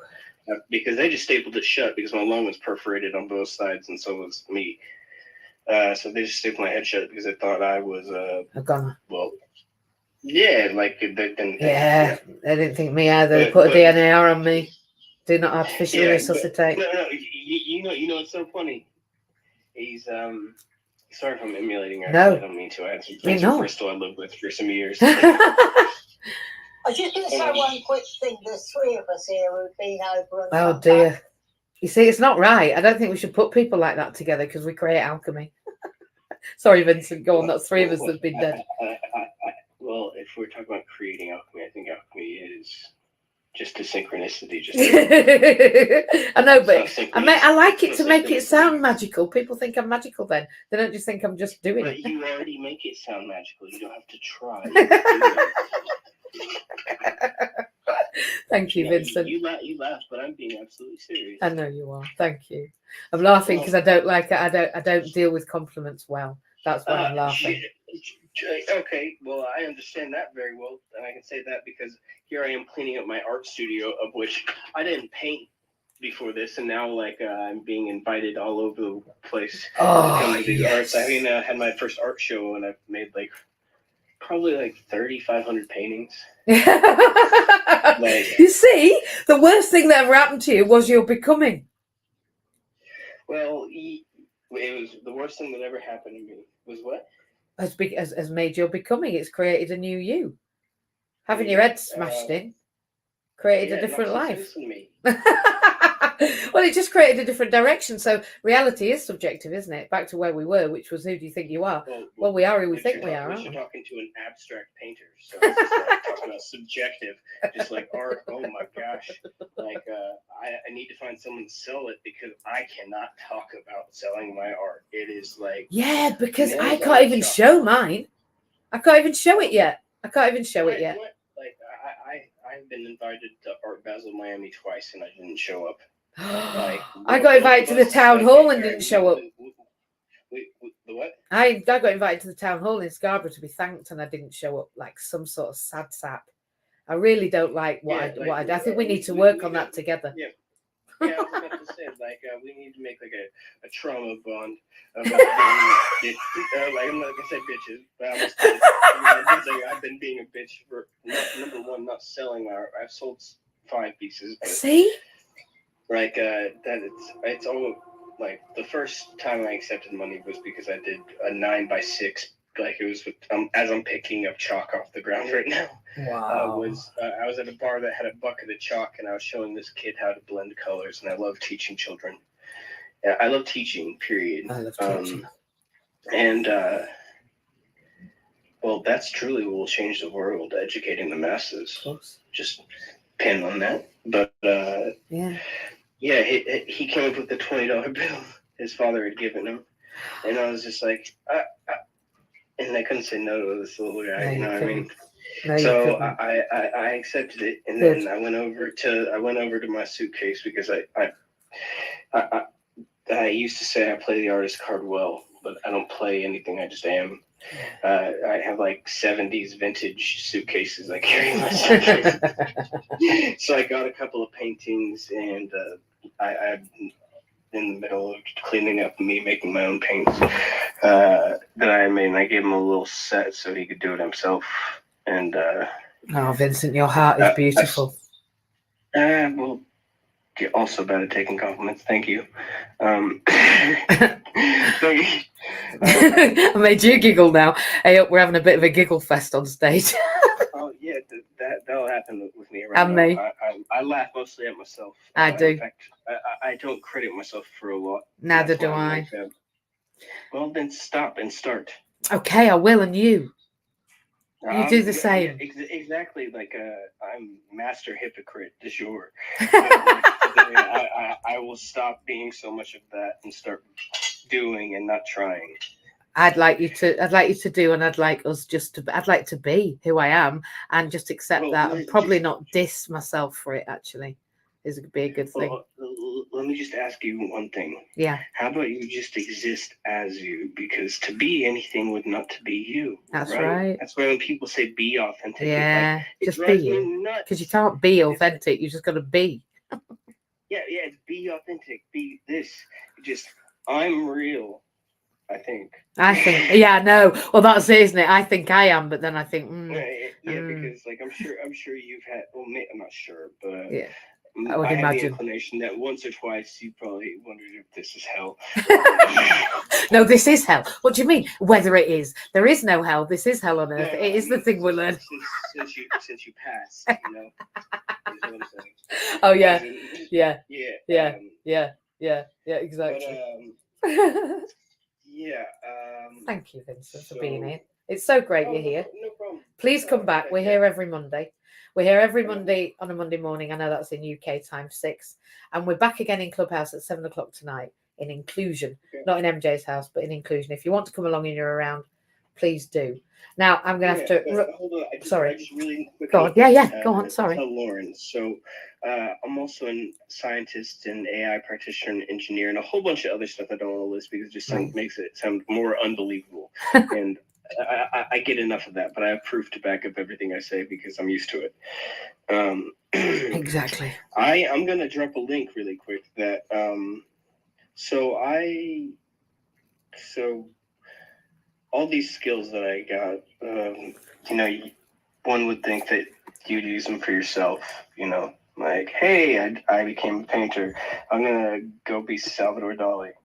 Because they just stapled it shut because my lung was perforated on both sides and so was me. So they just stapled my head shut because they thought I was a goner. Well, yeah, like they didn't. They didn't think me either. They put a DNAR on me. Do not artificially resuscitate. No. You know, it's so funny. He's sorry if I'm emulating her. No. I don't mean to. I had some friends from Bristol I lived with for some years. I was just going to say one quick thing. There's three of us here who've been over. Oh dear. You see, it's not right. I don't think we should put people like that together because we create alchemy. Sorry, Vincent. Go on. That's three of us that've been dead. Well, if we're talking about creating alchemy, I think alchemy is just a synchronicity. I know, but I like it to make it sound magical. People think I'm magical then. They don't just think I'm just doing it. You already make it sound magical. You don't have to try. Thank you, No, Vincent. You laugh, but I'm being absolutely serious. I know you are. Thank you. I'm laughing because I don't like it. I don't deal with compliments well. That's why I'm laughing. Okay, well, I understand that very well, and I can say that because here I am cleaning up my art studio, of which I didn't paint before this, and now I'm being invited all over the place to come to these arts. I mean, I had my first art show, and I've made probably 3,500 paintings. You see, the worst thing that ever happened to you was your becoming. Well, it was the worst thing that ever happened to me. Was what? Has made your becoming. It's created a new you. Having your head smashed in created a different life. Well, it just created a different direction. So reality is subjective, isn't it? Back to where we were, which was, who do you think you are? Well, we are who we think we are, aren't we? You're talking to an abstract painter, so it's just talking about subjective, just like art. Oh my gosh! I need to find someone to sell it because I cannot talk about selling my art. It is because I can't even show mine. I can't even show it yet. I've been invited to Art Basel Miami twice, and I didn't show up. I got invited to the town hall and didn't show up. The what? I got invited to the town hall in Scarborough to be thanked, and I didn't show up, like some sort of sad sap. I really don't like what I do. I think we need to work on that together. Yeah, I was about to say, we need to make a trauma bond. I'm not gonna say bitches, but I've been being a bitch for number one, not selling art. I've sold 5 pieces. See? It's all the first time I accepted money was because I did a 9x6. It was as I'm picking up chalk off the ground right now. Wow. I was at a bar that had a bucket of chalk, and I was showing this kid how to blend colors, and I love teaching children. Yeah, I love teaching, period. I love teaching. Well, that's truly what will change the world, educating the masses. Of course. Just pin on that. But yeah, he came up with the $20 bill his father had given him, and I was just like, and I couldn't say no to this little guy. No, you know what I mean? No, So I accepted it, and then I went over to my suitcase because I used to say I play the artist card well, but I don't play anything. I just am. I have 70s vintage suitcases I carry in my suitcase. So I got a couple of paintings, and I'm in the middle of cleaning up me making my own paints that I made. And I gave him a little set so he could do it himself. And oh, Vincent, your heart is beautiful. Well, you're also bad at taking compliments. Thank you. I made you giggle now. Hey, we're having a bit of a giggle fest on stage. Oh yeah, that'll happen with me. And me. I laugh mostly at myself. I do. In fact, I don't credit myself for a lot. Neither do I. Well, then stop and start. Okay, I will, and you. You do the same. Yeah, exactly. I'm master hypocrite du jour. I will stop being so much of that and start doing and not trying. I'd like you to do, and I'd like to be who I am and just accept that, and probably not diss myself for it. Actually, would be a good thing. Let me just ask you one thing. Yeah. How about you just exist as you? Because to be anything would not to be you. That's right. That's why when people say be authentic. Yeah, just be you. Because you can't be authentic. You just got to be. Yeah. It's be authentic. Be this. I'm real. I think. Yeah, no. Well, that's it, isn't it? I think I am, but then I think. Because I'm sure you've had. Well, I'm not sure, but yeah. I would imagine. Have the inclination that once or twice you probably wondered if this is hell. No, this is hell. What do you mean? Whether it is, there is no hell. This is hell on earth. It is the thing we learn. Since you passed, is what I'm saying. Oh yeah, yeah, exactly. But, thank you, Vincent, for being here. It's so great you're here. No problem. Please come back. We're here every Monday. We're here every Monday on a Monday morning. I know that's in UK time 6. And we're back again in Clubhouse at 7:00 tonight in Inclusion. Not in MJ's house, but in Inclusion. If you want to come along and you're around, please do. Now I'm going to have to. But hold on. Sorry. I just really quickly, Go on. Yeah. Go on. Sorry. Tell Lauren. So I'm also a scientist and AI practitioner and engineer and a whole bunch of other stuff I don't want to list because it just makes it sound more unbelievable. And I get enough of that, but I have proof to back up everything I say because I'm used to it. Exactly. I'm going to drop a link really quick that so all these skills that I got, one would think that you'd use them for yourself, like, hey, I became a painter. I'm going to go be Salvador Dali.